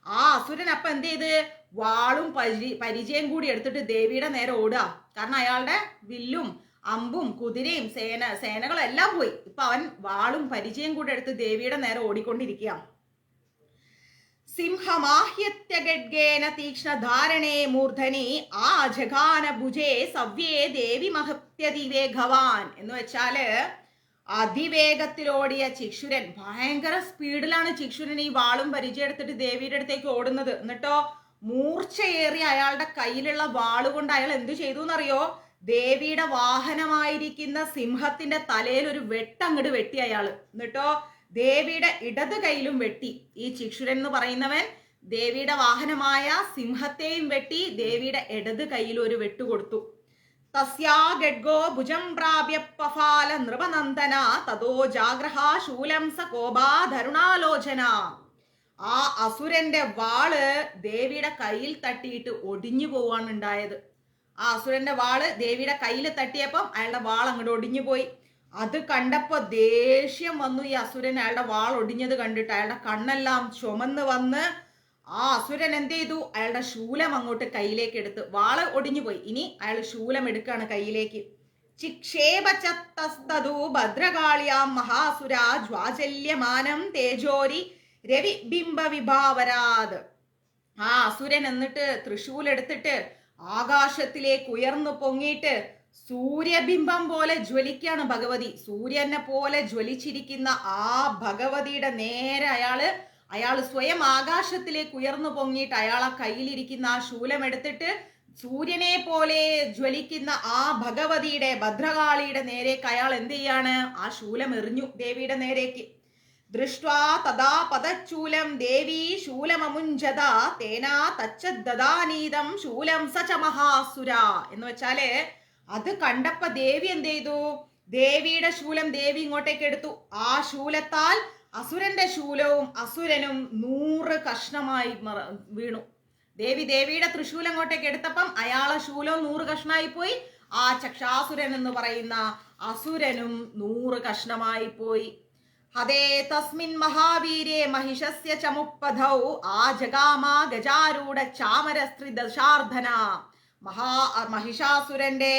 ആ അസുരൻ അപ്പൊ എന്ത് ചെയ്ത് വാളും പരിചയം കൂടി എടുത്തിട്ട് ദേവിയുടെ നേരെ ഓടുക. കാരണം അയാളുടെ വില്ലും അമ്പും കുതിരയും സേനകളും എല്ലാം പോയി. ഇപ്പൊ അവൻ വാളും പരിചയം കൂടെ എടുത്ത് ദേവിയുടെ നേരെ ഓടിക്കൊണ്ടിരിക്കുക. സിംഹമാഹ്യത്യഗഡ്ഗേന തീക്ഷ്ണധാരണേ മൂർധനി ആ ജഘാന ഭുജേ സവ്യേ ദേവി മഹത്യതിവേഗവാൻ എന്ന് വെച്ചാല് അതിവേഗത്തിലോടിയ ചിക്ഷുരൻ, ഭയങ്കര സ്പീഡിലാണ് ചിക്ഷുരൻ ഈ വാളും പരിചയം എടുത്തിട്ട് ദേവിയുടെ അടുത്തേക്ക് ഓടുന്നത്. എന്നിട്ടോ മൂർച്ചയേറിയ അയാളുടെ കയ്യിലുള്ള വാളുകൊണ്ട് അയാൾ എന്ത് ചെയ്തു എന്നറിയോ? ദേവിയുടെ വാഹനമായിരിക്കുന്ന സിംഹത്തിന്റെ തലയിൽ ഒരു വെട്ടങ്ങട് വെട്ടി അയാള്. എന്നിട്ടോ ദേവിയുടെ ഇടത് കൈയിലും വെട്ടി. ഈ ചിക്ഷുരൻ എന്ന് പറയുന്നവൻ ദേവിയുടെ വാഹനമായ സിംഹത്തെയും വെട്ടി, ദേവിയുടെ ഇടത് കൈയിൽ ഒരു വെട്ട് കൊടുത്തു. തസ്യാ ഗഡ്ഗോ ഭുജം പ്രാപ്യ പഫാല നൃപനന്ദന തതോ ജാഗ്രഹ ശൂലം സ കോപാധരുണാലോചന. ആ അസുരന്റെ വാള് ദേവിയുടെ കയ്യിൽ തട്ടിയിട്ട് ഒടിഞ്ഞു പോവാണ് ഉണ്ടായത്. ആ അസുരന്റെ വാള് ദേവിയുടെ കയ്യിൽ തട്ടിയപ്പം അയാളുടെ വാൾ അങ്ങോട്ട് ഒടിഞ്ഞു പോയി. അത് കണ്ടപ്പോ ദേഷ്യം വന്നു ഈ അസുരൻ. അയാളുടെ വാൾ ഒടിഞ്ഞത് കണ്ടിട്ട് അയാളുടെ കണ്ണെല്ലാം ചുമന്ന് വന്ന് ആ അസുരൻ എന്ത് ചെയ്തു? അയാളുടെ ശൂലം അങ്ങോട്ട് കയ്യിലേക്ക് എടുത്ത്. വാള് ഒടിഞ്ഞു പോയി, ഇനി അയാൾ ശൂലം എടുക്കാണ് കയ്യിലേക്ക്. ചിക്ഷേപചത്തസ്തതു ഭദ്രകാളിയാം മഹാസുര ജ്വാചല്യമാനം തേജോരി രവി ബിംബ വിഭാവരാത്. ആ അസുരൻ എന്നിട്ട് തൃശൂൽ എടുത്തിട്ട് ആകാശത്തിലേക്ക് ഉയർന്നു പൊങ്ങിയിട്ട് സൂര്യബിംബം പോലെ ജ്വലിക്കാണ് ഭഗവതി. സൂര്യനെ പോലെ ജ്വലിച്ചിരിക്കുന്ന ആ ഭഗവതിയുടെ നേരെ അയാള് സ്വയം ആകാശത്തിലേക്ക് ഉയർന്നു പൊങ്ങിയിട്ട് അയാളെ കയ്യിലിരിക്കുന്ന ആ ശൂലം എടുത്തിട്ട് സൂര്യനെ പോലെ ജ്വലിക്കുന്ന ആ ഭഗവതിയുടെ ഭദ്രകാളിയുടെ നേരേക്ക് അയാൾ എന്ത് ചെയ്യാണ്? ആ ശൂലം എറിഞ്ഞു ദേവിയുടെ നേരേക്ക്. ദൃഷ്ട്വാ തഥാ പദച്ചൂലം ദേവി ശൂലമമുഞ്ചത തേനാ തച്ചദാനീതം ശൂലം സച മഹാസുര എന്ന് വെച്ചാല് അത് കണ്ടപ്പോ ദേവി എന്ത് ചെയ്തു? ദേവിയുടെ ശൂലം ദേവി ഇങ്ങോട്ടേക്ക് എടുത്തു. ആ ശൂലത്താൽ അസുരന്റെ ശൂലവും അസുരനും 100 കഷ്ണമായി വീണു. ദേവിയുടെ തൃശൂലം അങ്ങോട്ടേക്ക് എടുത്തപ്പം അയാളെ ശൂലവും 100 കഷ്ണമായി പോയി. ആ ചക്ഷാസുരൻ എന്ന് പറയുന്ന അസുരനും 100 കഷ്ണമായി പോയി. ഹതേ തസ്മിൻ മഹാവീരേ മഹിഷസ്യ ചമുപ്പധൗ ആ ജഗാമാ ഗജാരൂഢ ചാമരസ്ത്രി ദശാർദ്ധന. മഹിഷാസുരന്റെ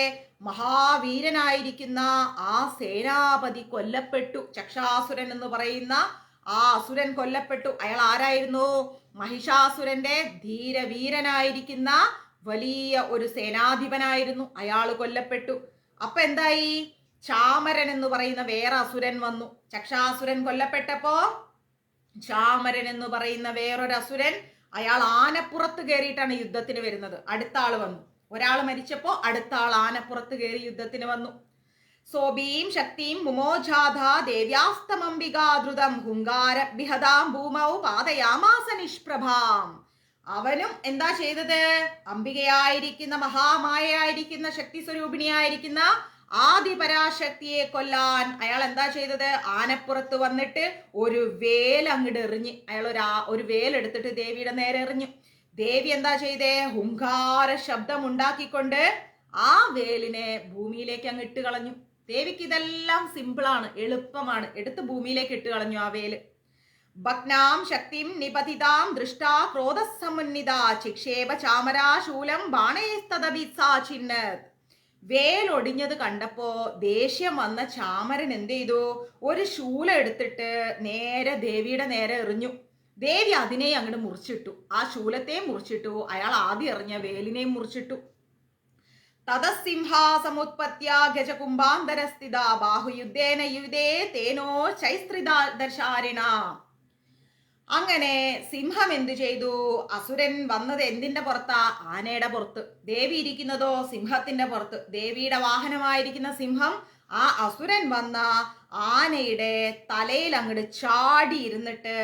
മഹാവീരനായിരിക്കുന്ന ആ സേനാപതി കൊല്ലപ്പെട്ടു. ചക്ഷാസുരൻ എന്ന് പറയുന്ന ആ അസുരൻ കൊല്ലപ്പെട്ടു. അയാൾ ആരായിരുന്നു? മഹിഷാസുരന്റെ ധീരവീരനായിരിക്കുന്ന വലിയ ഒരു സേനാധിപനായിരുന്നു. അയാൾ കൊല്ലപ്പെട്ടു. അപ്പൊ എന്തായി? ചാമരൻ എന്ന് പറയുന്ന വേറെ അസുരൻ വന്നു. ചക്ഷാസുരൻ കൊല്ലപ്പെട്ടപ്പോ ചാമരൻ എന്ന് പറയുന്ന വേറൊരു അസുരൻ, അയാൾ ആനപ്പുറത്ത് കയറിയിട്ടാണ് യുദ്ധത്തിന് വരുന്നത്. അടുത്ത ആള് വന്നു. ഒരാൾ മരിച്ചപ്പോ അടുത്ത ആൾ ആനപ്പുറത്ത് കയറി യുദ്ധത്തിന് വന്നു. സോബീം ശക്തിം മുമോജാധ ദേവ്യാസ്തമംബികാദ്രുതം ഹുങ്കാര ബിഹദാം ഭൂമൗ പാതയാമാസ നിഷ്പ്രഭാം. അവനും എന്താ ചെയ്തത്? അംബികയായിരിക്കുന്ന മഹാമായയായിരിക്കുന്ന ശക്തി സ്വരൂപിണിയായിരിക്കുന്ന ആദിപരാശക്തിയെ കൊല്ലാൻ അയാൾ എന്താ ചെയ്തത്? ആനപ്പുറത്ത് വന്നിട്ട് ഒരു വേൽ അങ്ങോട്ട് എറിഞ്ഞ് അയാൾ ഒരു വേലെടുത്തിട്ട് ദേവിയുടെ നേരെ എറിഞ്ഞു. ദേവി എന്താ ചെയ്തേ? ഹുങ്കാര ശബ്ദം ഉണ്ടാക്കിക്കൊണ്ട് ആ വേലിനെ ഭൂമിയിലേക്ക് അങ്ങ് ഇട്ട് കളഞ്ഞു. ദേവിക്ക് ഇതെല്ലാം സിമ്പിളാണ്, എളുപ്പമാണ്. എടുത്ത് ഭൂമിയിലേക്ക് ഇട്ട് കളഞ്ഞു ആ വേല്. ഭഗ്നാം ശക്തിം നിപതിതാം ദൃഷ്ടാ ക്രോധസമുന്നിത ചിക്ഷേപ ചാമരാശൂലം ബാണേസ്തദഭിസാചിന്നത്. വേലൊടിഞ്ഞത് കണ്ടപ്പോ ദേഷ്യം വന്ന ചാമരൻ എന്ത് ചെയ്തു? ഒരു ശൂലം എടുത്തിട്ട് നേരെ ദേവിയുടെ നേരെ എറിഞ്ഞു. ദേവി അതിനെ അങ്ങോട്ട് മുറിച്ചിട്ടു. ആ ശൂലത്തെയും മുറിച്ചിട്ടു, അയാൾ ആദ്യം എറിഞ്ഞ വേലിനെയും മുറിച്ചിട്ടു. തതസിംഹാസമുത്പത്യ ഗജകുംഭാന്തരസ്ഥിത ബാഹുയുദ്ധേന യുദ്ധേ തേനോ ചൈസ്ത്രിദർശാരിണ. അങ്ങനെ സിംഹം എന്തു ചെയ്തു? അസുരൻ വന്നത് എന്തിന്റെ പുറത്താ? ആനയുടെ പുറത്ത്. ദേവി ഇരിക്കുന്നതോ സിംഹത്തിന്റെ പുറത്ത്. ദേവിയുടെ വാഹനമായിരിക്കുന്ന സിംഹം ആ അസുരൻ വന്ന ആനയുടെ തലയിൽ അങ്ങോട്ട് ചാടി ഇരുന്നിട്ട്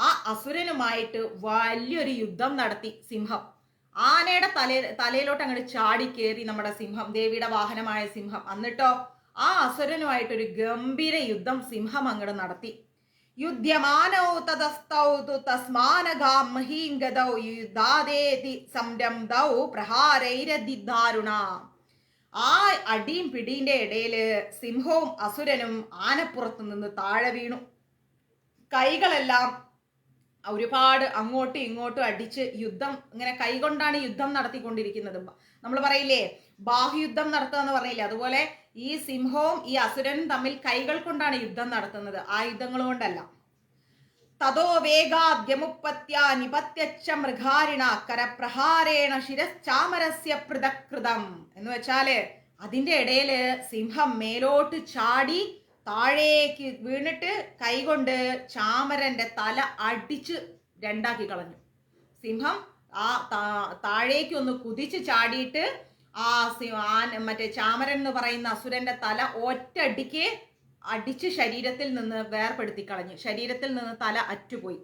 ആ അസുരനുമായിട്ട് വലിയൊരു യുദ്ധം നടത്തി സിംഹം. ആനയുടെ തലയിലോട്ട് അങ്ങോട്ട് ചാടി കയറി നമ്മുടെ സിംഹം, ദേവിയുടെ വാഹനമായ സിംഹം. എന്നിട്ടോ ആ അസുരനുമായിട്ടൊരു ഗംഭീര യുദ്ധം സിംഹം അങ്ങോട്ട് നടത്തി. യുദ്ധ്യമാനൗ തതസ്തൗ തസ്മാനഗാം മഹീംഗതൗ യുദ്ധാദേതി സംരംഭൗ പ്രഹാരൈരദിദാരുണ. ആ അടിയും പിടീന്റെ ഇടയില് സിംഹവും അസുരനും ആനപ്പുറത്ത് നിന്ന് താഴെ വീണു. കൈകളെല്ലാം ഒരുപാട് അങ്ങോട്ടും ഇങ്ങോട്ടും അടിച്ച് യുദ്ധം, ഇങ്ങനെ കൈകൊണ്ടാണ് യുദ്ധം നടത്തിക്കൊണ്ടിരിക്കുന്നത്. നമ്മൾ പറയില്ലേ ബാഹുയുദ്ധം നടത്തുക എന്ന് പറയില്ലേ, അതുപോലെ ഈ സിംഹവും ഈ അസുരനും തമ്മിൽ കൈകൾ കൊണ്ടാണ് യുദ്ധം നടത്തുന്നത്, ആയുധങ്ങൾ കൊണ്ടല്ല. തതോ വേഗാദ്യമുപ്പത്യ നിപത്യച്ച മൃഗാരിണ കരപ്രഹാരേണ ശിരശ്ചാമരസ്യ പൃഥകൃതം. എന്ന് വെച്ചാല് അതിന്റെ ഇടയില് സിംഹം മേലോട്ട് ചാടി താഴേക്ക് വീണിട്ട് കൈകൊണ്ട് ചാമരന്റെ തല അടിച്ച് രണ്ടാക്കി കളഞ്ഞു. സിംഹം ആ താഴേക്ക് ഒന്ന് കുതിച്ച് ചാടിയിട്ട് ആ മറ്റേ ചാമരൻ എന്ന് പറയുന്ന അസുരന്റെ തല ഒറ്റയടിക്ക് അടിച്ച് ശരീരത്തിൽ നിന്ന് വേർപെടുത്തി കളഞ്ഞു. ശരീരത്തിൽ നിന്ന് തല അറ്റുപോയി.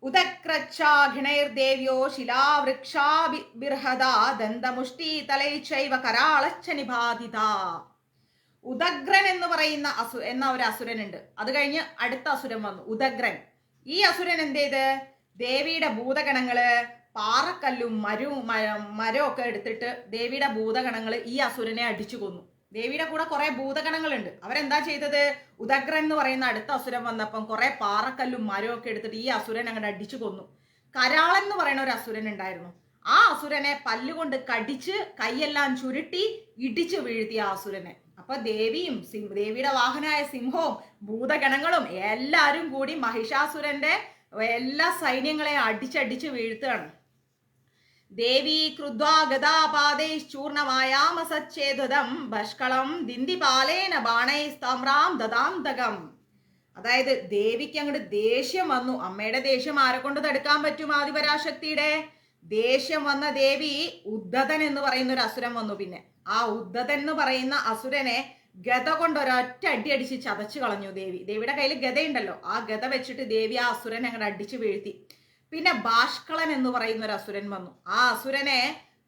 ഉദക്രച്ഛാഘിണൈർദേവ്യോ ശിലാവൃക്ഷാബിർഹദ ദന്തമുഷ്ടി തലൈച്ചൈവ കരാളച്ഛ നിബാധിത. ഉദഗ്രൻ എന്ന് പറയുന്ന ഒരു അസുരനുണ്ട്. അത് കഴിഞ്ഞ് അടുത്ത അസുരൻ വന്നു, ഉദഗ്രൻ. ഈ അസുരൻ എന്ത് ചെയ്ത് ദേവിയുടെ ഭൂതഗണങ്ങള് പാറക്കല്ലും മരവും ഒക്കെ എടുത്തിട്ട് ദേവിയുടെ ഭൂതഗണങ്ങള് ഈ അസുരനെ അടിച്ചു കൊന്നു. ദേവിയുടെ കൂടെ കുറെ ഭൂതഗണങ്ങളുണ്ട്. അവരെന്താ ചെയ്തത്? ഉദഗ്രൻ എന്ന് പറയുന്ന അടുത്ത അസുരൻ വന്നപ്പം കുറെ പാറക്കല്ലും മരവും ഒക്കെ എടുത്തിട്ട് ഈ അസുരൻ അങ്ങോട്ട് അടിച്ചു കൊന്നു. കരാളൻ എന്ന് പറയുന്ന ഒരു അസുരൻ ഉണ്ടായിരുന്നു. ആ അസുരനെ പല്ലുകൊണ്ട് കടിച്ച് കൈയെല്ലാം ചുരുട്ടി ഇടിച്ചു വീഴ്ത്തിയ ആ അസുരനെ. അപ്പൊ ദേവിയും ദേവിയുടെ വാഹനമായ സിംഹവും ഭൂതഗണങ്ങളും എല്ലാരും കൂടി മഹിഷാസുരന്റെ എല്ലാ സൈന്യങ്ങളെ അടിച്ചടിച്ച് വീഴ്ത്തുകയാണ്. ദേവി ക്രുദ്ധ്വാ ഗദാപാദൈശ്ചൂർണമായാമസച്ഛേദം ഭഷ്കളം ദിന്ദിപാലേന ബാണൈസ്താമ്രാം ദദാന്തകം. അതായത് ദേവിക്ക് അങ്ങോട്ട് ദേഷ്യം വന്നു. അമ്മയുടെ ദേഷ്യം ആരെ കൊണ്ട് തടുക്കാൻ പറ്റും? ആദിപരാശക്തിയുടെ ദേഷ്യം വന്ന ദേവി ഉദ്ധതൻ എന്ന് പറയുന്ന ഒരു അസുരൻ വന്നു. പിന്നെ ആ ഉദ്ധതൻ എന്ന് പറയുന്ന അസുരനെ ഗദ കൊണ്ട് ഒരൊറ്റ അടി അടിച്ച് ചതച്ചു കളഞ്ഞു ദേവി. ദേവിയുടെ കയ്യിൽ ഗദയുണ്ടല്ലോ, ആ ഗദ വെച്ചിട്ട് ദേവി ആ അസുരനെ അങ്ങോട്ട് അടിച്ചു വീഴ്ത്തി. പിന്നെ ഭാഷ്കളൻ എന്ന് പറയുന്ന ഒരു അസുരൻ വന്നു. ആ അസുരനെ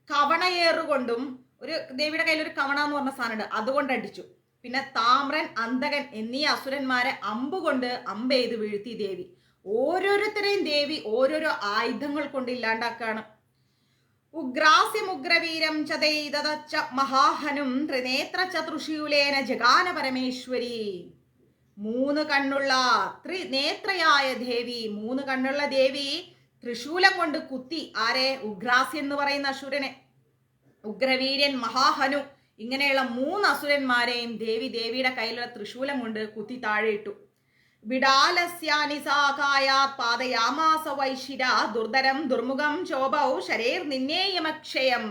കവണയേറുകൊണ്ടും, ഒരു ദേവിയുടെ കയ്യിൽ ഒരു കവണ എന്ന് പറഞ്ഞ സാധനം ഉണ്ട്, അതുകൊണ്ട് അടിച്ചു. പിന്നെ താമ്രൻ, അന്തകൻ എന്നീ അസുരന്മാരെ അമ്പുകൊണ്ട് അമ്പെയ്ത് വീഴ്ത്തി ദേവി. ഓരോരുത്തരെയും ദേവി ഓരോരോ ആയുധങ്ങൾ കൊണ്ട് ഇല്ലാണ്ടാക്കാണ്. ഉഗ്രാസ്യമുഗ്രവീരം ചതൈതച്ച മഹാഹനും ത്രിനേത്ര ചതുർശൂലേന ജഗാന പരമേശ്വരി. 3 കണ്ണുള്ള ത്രിനേത്രയായ ദേവി, 3 കണ്ണുള്ള ദേവി ത്രിശൂലം കൊണ്ട് കുത്തി ആരെ? ഉഗ്രാസ്യ എന്ന് പറയുന്ന അസുരനെ. ഉഗ്രവീര്യൻ, മഹാഹനു, ഇങ്ങനെയുള്ള 3 അസുരന്മാരെയും ദേവിയുടെ കയ്യിലുള്ള ത്രിശൂലം കൊണ്ട് കുത്തി താഴെയിട്ടു. വിടാലസ്യാനിസാകായാത് പാദയാമാസ വൈശിര ദുർധരം ദുർമുഖം ചോപൗ ശരേർ നിന്നേയമക്ഷയം.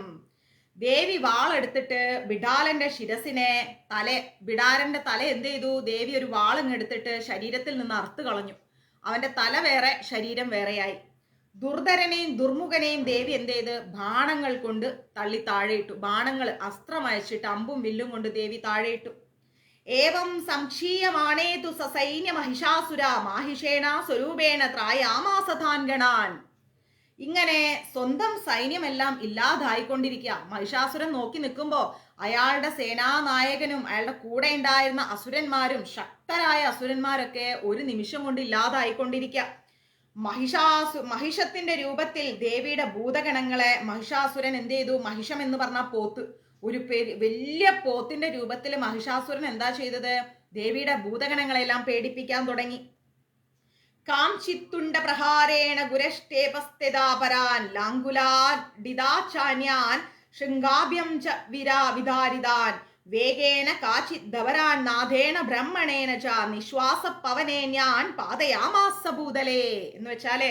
ദേവി വാളെടുത്തിട്ട് ബിഡാലന്റെ ശിരസിനെ ബിഡാലന്റെ തല എന്ത് ചെയ്തു? ദേവി ഒരു വാളങ്ങെടുത്തിട്ട് ശരീരത്തിൽ നിന്ന് അറുത്ത് കളഞ്ഞു. അവന്റെ തല വേറെ, ശരീരം വേറെയായി. ദുർധരനെയും ദുർമുഖനെയും ദേവി എന്ത് ചെയ്ത്? ബാണങ്ങൾ കൊണ്ട് തള്ളി താഴെയിട്ടു. ബാണങ്ങൾ അസ്ത്രം അയച്ചിട്ട് അമ്പും വില്ലും കൊണ്ട് ദേവി താഴെയിട്ടു. ഏവം സംക്ഷീയമാണേതു സസൈന്യ മഹിഷാസുര മാഹിഷേണ സ്വരൂപേണ ത്രായാമാസഥാൻ ഗണാൻ. ഇങ്ങനെ സ്വന്തം സൈന്യമെല്ലാം ഇല്ലാതായിക്കൊണ്ടിരിക്കുക. മഹിഷാസുരൻ നോക്കി നിൽക്കുമ്പോ അയാളുടെ സേനാനായകനും അയാളുടെ കൂടെ ഉണ്ടായിരുന്ന അസുരന്മാരും, ശക്തരായ അസുരന്മാരൊക്കെ ഒരു നിമിഷം കൊണ്ട് ഇല്ലാതായിക്കൊണ്ടിരിക്കുക. മഹിഷത്തിന്റെ രൂപത്തിൽ ദേവിയുടെ ഭൂതഗണങ്ങളെ മഹിഷാസുരൻ എന്ത് ചെയ്തു? മഹിഷം എന്ന് പറഞ്ഞ പോത്ത്, ഒരു വലിയ പോത്തിന്റെ രൂപത്തിൽ മഹിഷാസുരൻ എന്താ ചെയ്തത്? ദേവിയുടെ ഭൂതഗണങ്ങളെല്ലാം പേടിപ്പിക്കാൻ തുടങ്ങി. കാംചിത്തുണ്ട പ്രഹാരേണ ഗുരഷ്ടേപസ്ഥിതാപരാൻ ലാങ്കുലാഡിതാചാന്യാൻ ശൃംഗാഭ്യം ച വിധാരിതാൻ വേഗേന കാചിദ്ധവരാൻ നാഥേന ബ്രഹ്മണേന ച നിശ്വാസ പവനേന്യാൻ പാതയാമാസ ഭൂതലേ. എന്ന് വെച്ചാല്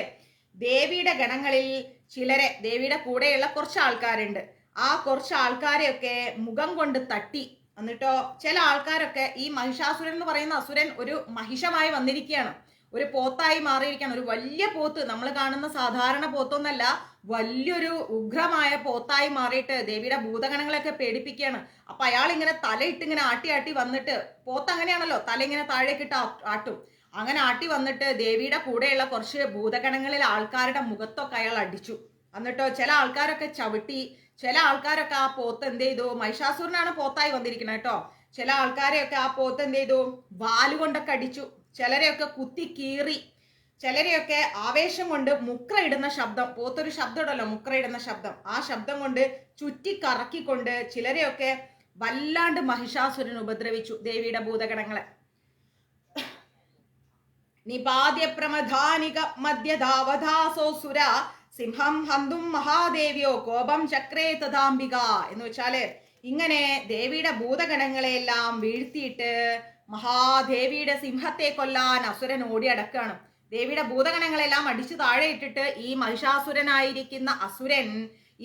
ദേവിയുടെ ഗണങ്ങളിൽ ചിലരെ, ദേവിയുടെ കൂടെയുള്ള കുറച്ച് ആൾക്കാരുണ്ട്, ആ കുറച്ച് ആൾക്കാരെയൊക്കെ മുഖം കൊണ്ട് തട്ടി. എന്നിട്ടോ ചില ആൾക്കാരൊക്കെ ഈ മഹിഷാസുരൻ എന്ന് പറയുന്ന അസുരൻ ഒരു മഹിഷമായി വന്നിരിക്കുകയാണ്, ഒരു പോത്തായി മാറിയിരിക്കുകയാണ്. ഒരു വലിയ പോത്ത്, നമ്മൾ കാണുന്ന സാധാരണ പോത്തൊന്നല്ല, വലിയൊരു ഉഗ്രമായ പോത്തായി മാറിയിട്ട് ദേവിയുടെ ഭൂതഗണങ്ങളെയൊക്കെ പേടിപ്പിക്കുകയാണ്. അപ്പൊ അയാൾ ഇങ്ങനെ തലയിട്ട് ഇങ്ങനെ ആട്ടി ആട്ടി വന്നിട്ട്, പോത്ത് അങ്ങനെയാണല്ലോ, തല ഇങ്ങനെ താഴേക്കിട്ട് ആട്ടും, അങ്ങനെ ആട്ടി വന്നിട്ട് ദേവിയുടെ കൂടെയുള്ള കുറച്ച് ഭൂതഗണങ്ങളിൽ ആൾക്കാരുടെ മുഖത്തൊക്കെ അയാൾ അടിച്ചു. എന്നിട്ടോ ചില ആൾക്കാരൊക്കെ ചവിട്ടി, ചില ആൾക്കാരൊക്കെ ആ പോത്ത് എന്ത് ചെയ്തു, മഹിഷാസുരനാണ് പോത്തായി വന്നിരിക്കുന്നത് കേട്ടോ, ചില ആൾക്കാരെയൊക്കെ ആ പോത്ത് എന്ത് ചെയ്തു, വാലുകൊണ്ടൊക്കെ അടിച്ചു, ചിലരെയൊക്കെ കുത്തി കീറി, ചിലരെയൊക്കെ ആവേശം കൊണ്ട് മുക്രയിടുന്ന ശബ്ദം, പോത്തൊരു ശബ്ദം ഉണ്ടല്ലോ മുക്രയിടുന്ന ശബ്ദം, ആ ശബ്ദം കൊണ്ട് ചുറ്റി കറക്കിക്കൊണ്ട് ചിലരെയൊക്കെ വല്ലാണ്ട് മഹിഷാസുരൻ ഉപദ്രവിച്ചു ദേവിയുടെ ഭൂതഗണങ്ങളെ. നിപാദ്യ പ്രമധാനിക മധ്യധാവധാസോസുര സിംഹം ഹന്തും മഹാദേവിയോ കോപം ചക്രേ തഥാംബിക എന്ന് വെച്ചാല് ഇങ്ങനെ ദേവിയുടെ ഭൂതഗണങ്ങളെയെല്ലാം വീഴ്ത്തിയിട്ട് മഹാദേവിയുടെ സിംഹത്തെ കൊല്ലാൻ അസുരൻ ഓടി അടക്കാണ്. ദേവിയുടെ ഭൂതഗണങ്ങളെല്ലാം അടിച്ചു താഴെ ഇട്ടിട്ട് ഈ മഹിഷാസുരനായിരിക്കുന്ന അസുരൻ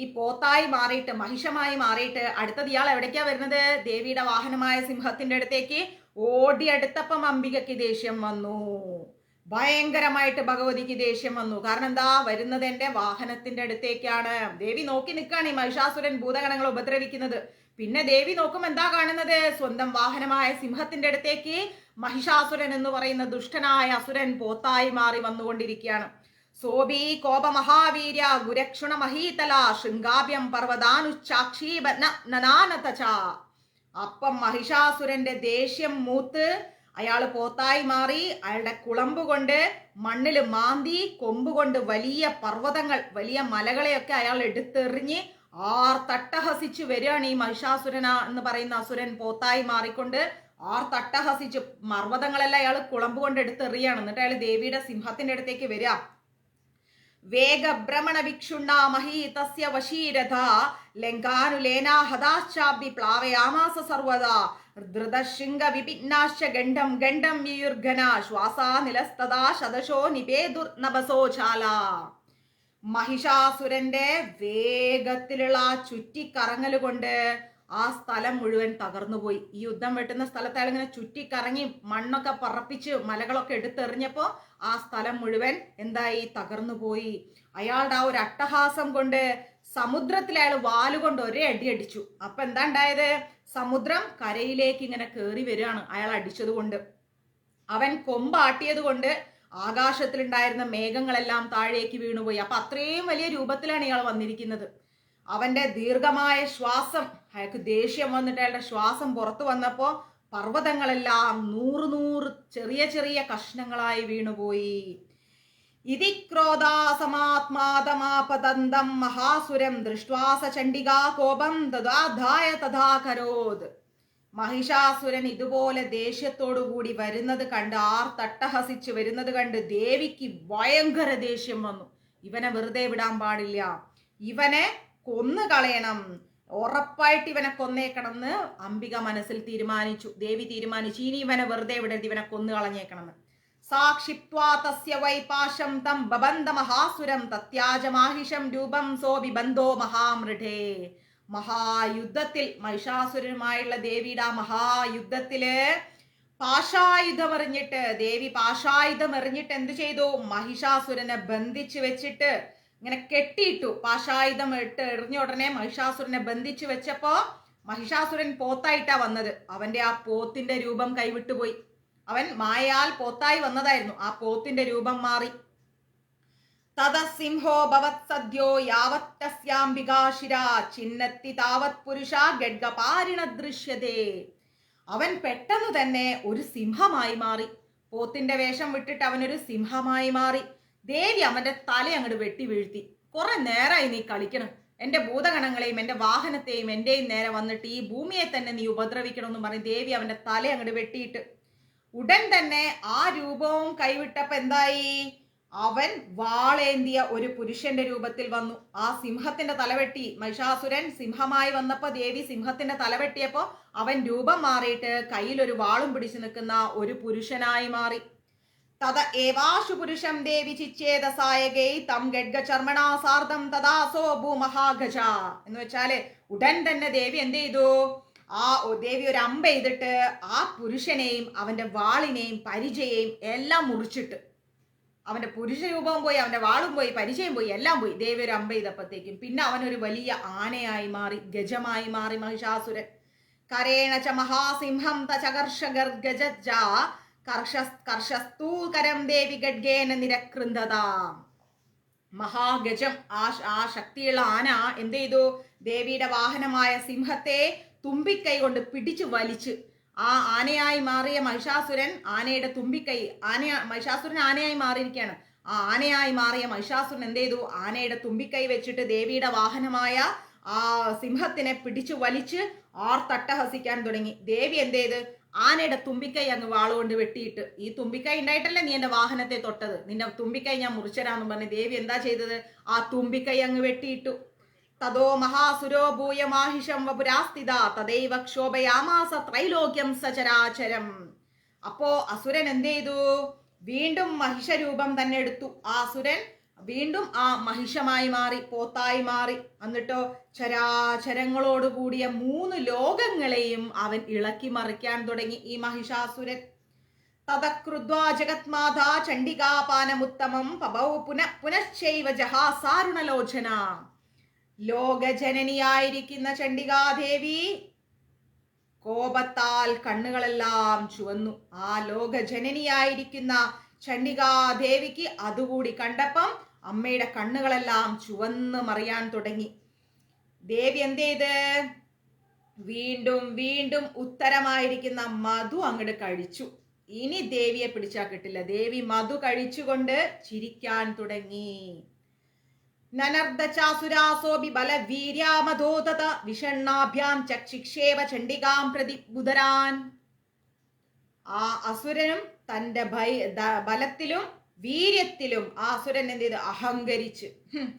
ഈ പോത്തായി മാറിയിട്ട് മഹിഷമായി മാറിയിട്ട് അടുത്തത് ഇയാൾ എവിടേക്കാ വരുന്നത്, ദേവിയുടെ വാഹനമായ സിംഹത്തിന്റെ അടുത്തേക്ക് ഓടി അടുത്തപ്പം അംബികയ്ക്ക് ദേഷ്യം വന്നു, ഭയങ്കരമായിട്ട് ഭഗവതിക്ക് ദേഷ്യം വന്നു. കാരണം എന്താ, വരുന്നത് എന്റെ വാഹനത്തിന്റെ അടുത്തേക്കാണ്. ദേവി നോക്കി നിൽക്കാണ് ഈ മഹിഷാസുരൻ ഭൂതഗണങ്ങളെ ഉപദ്രവിക്കുന്നത്. പിന്നെ ദേവി നോക്കും എന്താ കാണുന്നത്, സ്വന്തം വാഹനമായ സിംഹത്തിന്റെ അടുത്തേക്ക് മഹിഷാസുരൻ എന്ന് പറയുന്ന ദുഷ്ടനായ അസുരൻ പോത്തായി മാറി വന്നുകൊണ്ടിരിക്കുകയാണ്. സോബി കോപ മഹാവീര്യ ഗുരക്ഷുണ മഹീതല ശൃംഗാഭ്യം പർവ്വതാനുച്ചാക്ഷി നനാനതച. അപ്പം മഹിഷാസുരന്റെ ദേഷ്യം മൂത്ത് അയാൾ പോത്തായി മാറി, അയാളുടെ കുളമ്പ് കൊണ്ട് മണ്ണിൽ മാന്തി, കൊമ്പുകൊണ്ട് വലിയ പർവ്വതങ്ങൾ വലിയ മലകളെയൊക്കെ അയാൾ എടുത്തെറിഞ്ഞ് തട്ടഹസിച്ചു വരികയാണ് ഈ മഹിഷാസുരന എന്ന് പറയുന്ന അസുരൻ പോത്തായി മാറിക്കൊണ്ട് തട്ടഹസിച്ചു പർവ്വതങ്ങളെല്ലാം അയാൾ കുളമ്പ് കൊണ്ട് എടുത്തെറിയാണ്. എന്നിട്ട് അയാൾ ദേവിയുടെ സിംഹത്തിന്റെ അടുത്തേക്ക് വരിക. വേഗഭ്രമണ വിക്ഷുണ്ണ മഹീതസ്യ വശീരഥ ലങ്കാനുലേനാ ഹതാശ്ചാബ്ദി പ്ലാവയാമാസ സർവദാ ധൃതശൃംഗ വിപിന്നാശ്ച ഗണ്ഡം ഗണ്ഡം യുർഘന ശ്വാസാ നിലസ്തദാ ശതശോ നിപേദുർനഭസോ ചാല. മഹിഷാസുരന്റെ വേഗത്തിലുള്ള ചുറ്റിക്കറങ്ങൽ കൊണ്ട് ആ സ്ഥലം മുഴുവൻ തകർന്നുപോയി. ഈ യുദ്ധം വെട്ടുന്ന സ്ഥലത്ത് അയാൾ ഇങ്ങനെ ചുറ്റിക്കറങ്ങി മണ്ണൊക്കെ പറപ്പിച്ച് മലകളൊക്കെ എടുത്തെറിഞ്ഞപ്പോ ആ സ്ഥലം മുഴുവൻ എന്തായി, തകർന്നുപോയി. അയാളുടെ ആ ഒരു അട്ടഹാസം കൊണ്ട് സമുദ്രത്തിൽ അയാൾ വാലുകൊണ്ട് ഒരേ അടി അടിച്ചു. അപ്പൊ എന്താ ഉണ്ടായത്, സമുദ്രം കരയിലേക്ക് ഇങ്ങനെ കയറി വരികയാണ് അയാൾ അടിച്ചത് കൊണ്ട്. അവൻ കൊമ്പാട്ടിയത് കൊണ്ട് ആകാശത്തിലുണ്ടായിരുന്ന മേഘങ്ങളെല്ലാം താഴേക്ക് വീണുപോയി. അപ്പൊ അത്രയും വലിയ രൂപത്തിലാണ് ഇയാൾ വന്നിരിക്കുന്നത്. അവന്റെ ദീർഘമായ ശ്വാസം, അയാൾക്ക് ദേഷ്യം വന്നിട്ട് അയാളുടെ ശ്വാസം പുറത്തു വന്നപ്പോ പർവ്വതങ്ങളെല്ലാം 100 ചെറിയ ചെറിയ കഷ്ണങ്ങളായി വീണുപോയി. ഇതി ക്രോധാസമാത്മാതമാപതന്തം മഹാസുരം ദൃഷ്ട്വാസ ചണ്ഡികാ കോപം ദദാധായ തഥാകരോത്. മഹിഷാസുരൻ ഇതുപോലെ ദേഷ്യത്തോടു കൂടി വരുന്നത് കണ്ട്, തട്ടഹസിച്ച് വരുന്നത് കണ്ട് ദേവിക്ക് ഭയങ്കര ദേഷ്യം വന്നു. ഇവനെ വെറുതെ വിടാൻ പാടില്ല, ഇവനെ കൊന്നു കളയണം, ഉറപ്പായിട്ട് ഇവനെ കൊന്നേക്കണം എന്ന് അംബിക മനസ്സിൽ തീരുമാനിച്ചു. ദേവി തീരുമാനിച്ചു, ഇനി ഇവനെ വെറുതെ വിടരുത്, ഇവനെ കൊന്നു കളഞ്ഞേക്കണമെന്ന്. സാക്ഷിപ്വാ തസ്യ വൈപാശം തം ബബന്ധ മഹാസുരം തത്യാജമാഹിഷം രൂപം സോ ബിബന്ധോ മഹാമൃഢേ. മഹായുദ്ധത്തിൽ, മഹിഷാസുരനുമായുള്ള ദേവിയുടെ ആ മഹായുദ്ധത്തില് പാശായുധം എറിഞ്ഞിട്ട്, ദേവി പാശായുധം എറിഞ്ഞിട്ട് എന്ത് ചെയ്തു, മഹിഷാസുരനെ ബന്ധിച്ചു വെച്ചിട്ട് ഇങ്ങനെ കെട്ടിയിട്ടു. പാശായുധം എറിഞ്ഞ ഉടനെ മഹിഷാസുരനെ ബന്ധിച്ചു വെച്ചപ്പോ മഹിഷാസുരൻ പോത്തായിട്ടാ വന്നത്. അവന്റെ ആ പോത്തിന്റെ രൂപം കൈവിട്ടുപോയി. അവൻ മായാൽ പോത്തായി വന്നതായിരുന്നു, ആ പോത്തിന്റെ രൂപം മാറി. തദസിംഹോ ഭവത് സദ്യോ യാവത് തസ്യാംബികാശിര ചിന്നത്തി താവത് പുരുഷ ഗഡ്ഗപാരിണ ദൃശ്യതേ. അവൻ പെട്ടെന്ന് തന്നെ ഒരു സിംഹമായി മാറി. പോത്തിന്റെ വേഷം വിട്ടിട്ട് അവനൊരു സിംഹമായി മാറി. ദേവി അവന്റെ തല അങ്ങോട്ട് വെട്ടി വീഴ്ത്തി. കുറെ നേരമായി നീ കളിക്കണം, എന്റെ ഭൂതഗണങ്ങളെയും എന്റെ വാഹനത്തെയും എന്റെയും നേരെ വന്നിട്ട് ഈ ഭൂമിയെ തന്നെ നീ ഉപദ്രവിക്കണം എന്ന് പറഞ്ഞ് ദേവി അവന്റെ തല അങ്ങോട്ട് വെട്ടിയിട്ട് ഉടൻ തന്നെ ആ രൂപവും കൈവിട്ടപ്പോ എന്തായി, അവൻ വാളേന്തിയ ഒരു പുരുഷന്റെ രൂപത്തിൽ വന്നു. ആ സിംഹത്തിന്റെ തലവെട്ടി, മഹിഷാസുരൻ സിംഹമായി വന്നപ്പോ ദേവി സിംഹത്തിന്റെ തലവെട്ടിയപ്പോ അവൻ രൂപം മാറിയിട്ട് കയ്യിൽ ഒരു വാളും പിടിച്ചു നിൽക്കുന്ന ഒരു പുരുഷനായി മാറി. തത ഏവാശു പുരുഷം ദേവി ചിച്ഛേദസായകൈ തം ഗഡ്ഗചർമ്മണാ സാർദ്ധം തദാസോ ഭൂമഹാഗജ. എന്ന് വെച്ചാല് ഉടൻ തന്നെ ദേവി എന്ത് ചെയ്തു? ദേവി ഒരു അമ്പ ചെയ്തിട്ട് ആ പുരുഷനെയും അവന്റെ വാളിനെയും പരിചയെയും എല്ലാം മുറിച്ചിട്ട്, അവന്റെ പുരുഷ രൂപവും പോയി, അവന്റെ വാളും പോയി, പരിചയം പോയി, എല്ലാം പോയി. ദേവി ഒരു അമ്പ ചെയ്തപ്പോഴത്തേക്കും പിന്നെ അവനൊരു വലിയ ആനയായി മാറി, ഗജമായി മാറി മഹിഷാസുരൻ. കരേണ ച മഹാസിംഹം തചകർഷ ഗർഗജ കർഷസ്തൂകരം ദേവി ഗഡ്ഗേന നിരകൃന്ദത. മഹാഗജം, ആ ശക്തിയുള്ള ആന എന്ത് ചെയ്തു? ദേവിയുടെ വാഹനമായ സിംഹത്തെ തുമ്പിക്കൈ കൊണ്ട് പിടിച്ചു വലിച്ച് ആ ആനയായി മാറിയ മഹിഷാസുരൻ, ആനയുടെ തുമ്പിക്കൈ, മഹിഷാസുരൻ ആനയായി മാറിയിരിക്കുകയാണ്. ആ ആനയായി മാറിയ മഹിഷാസുരൻ എന്ത് ചെയ്തു? ആനയുടെ തുമ്പിക്കൈ വെച്ചിട്ട് ദേവിയുടെ വാഹനമായ ആ സിംഹത്തിനെ പിടിച്ചു വലിച്ച് ആർത്തട്ടഹസിക്കാൻ തുടങ്ങി. ദേവി എന്ത് ചെയ്ത്? ആനയുടെ തുമ്പിക്കൈ അങ്ങ് വാളുകൊണ്ട് വെട്ടിയിട്ട്, ഈ തുമ്പിക്കൈ ഉണ്ടായിട്ടല്ലേ നീ എന്റെ വാഹനത്തെ തൊട്ടത്, നിന്റെ തുമ്പിക്കൈ ഞാൻ മുറിച്ചരാന്ന് പറഞ്ഞ് ദേവി എന്താ ചെയ്തത്? ആ തുമ്പിക്കൈ അങ്ങ് വെട്ടിയിട്ടു. തതോ മഹാസുരോ ഭൂയമാഹിഷം വപുരാസ്ഥിത തദൈവ ക്ഷോഭയാമാസ ത്രൈലോക്യം സചരാചരം. അപ്പോ അസുരൻ എന്ത് ചെയ്തു? വീണ്ടും മഹിഷരൂപം തന്നെ എടുത്തു. ആ അസുരൻ വീണ്ടും ആ മഹിഷമായി മാറി, പോത്തായി മാറി. എന്നിട്ടോ ചരാചരങ്ങളോട് കൂടിയ 3 ലോകങ്ങളെയും അവൻ ഇളക്കി മറിക്കാൻ തുടങ്ങി ഈ മഹിഷാസുരൻ. തതക്രുദ്വാ ജഗത്മാതാ ചണ്ഡികാപാനമുത്തമം പബൗ പുനശ്ചൈവ ജഹാസാരുണലോചന. ലോകജനനിയായിരിക്കുന്ന ചണ്ഡികാദേവി കോപത്താൽ കണ്ണുകളെല്ലാം ചുവന്നു. ആ ലോകജനനിയായിരിക്കുന്ന ചണ്ഡികാദേവിക്ക് അതുകൂടി കണ്ടപ്പം അമ്മയുടെ കണ്ണുകളെല്ലാം ചുവന്ന് മറിയാൻ തുടങ്ങി. ദേവി എന്ത് ചെയ്ത്? വീണ്ടും വീണ്ടും ഉത്തരമായിരിക്കുന്ന മധു അങ്ങോട്ട് കഴിച്ചു. ഇനി ദേവിയെ പിടിച്ചാൽ കിട്ടില്ല. ദേവി മധു കഴിച്ചുകൊണ്ട് ചിരിക്കാൻ തുടങ്ങി. നനർദ്ദചാസുരാസോബി ബലവീര്യാമധോദത വിഷണ്ണാഭ്യാം ചക്ഷിക്ഷേവ ചണ്ഡികാം പ്രതി ബുധരാൻ. ആ അസുരനും തന്റെ ബലത്തിലും വീര്യത്തിലും ആ അസുരൻ എന്ത് ചെയ്ത്? അഹങ്കരിച്ച്,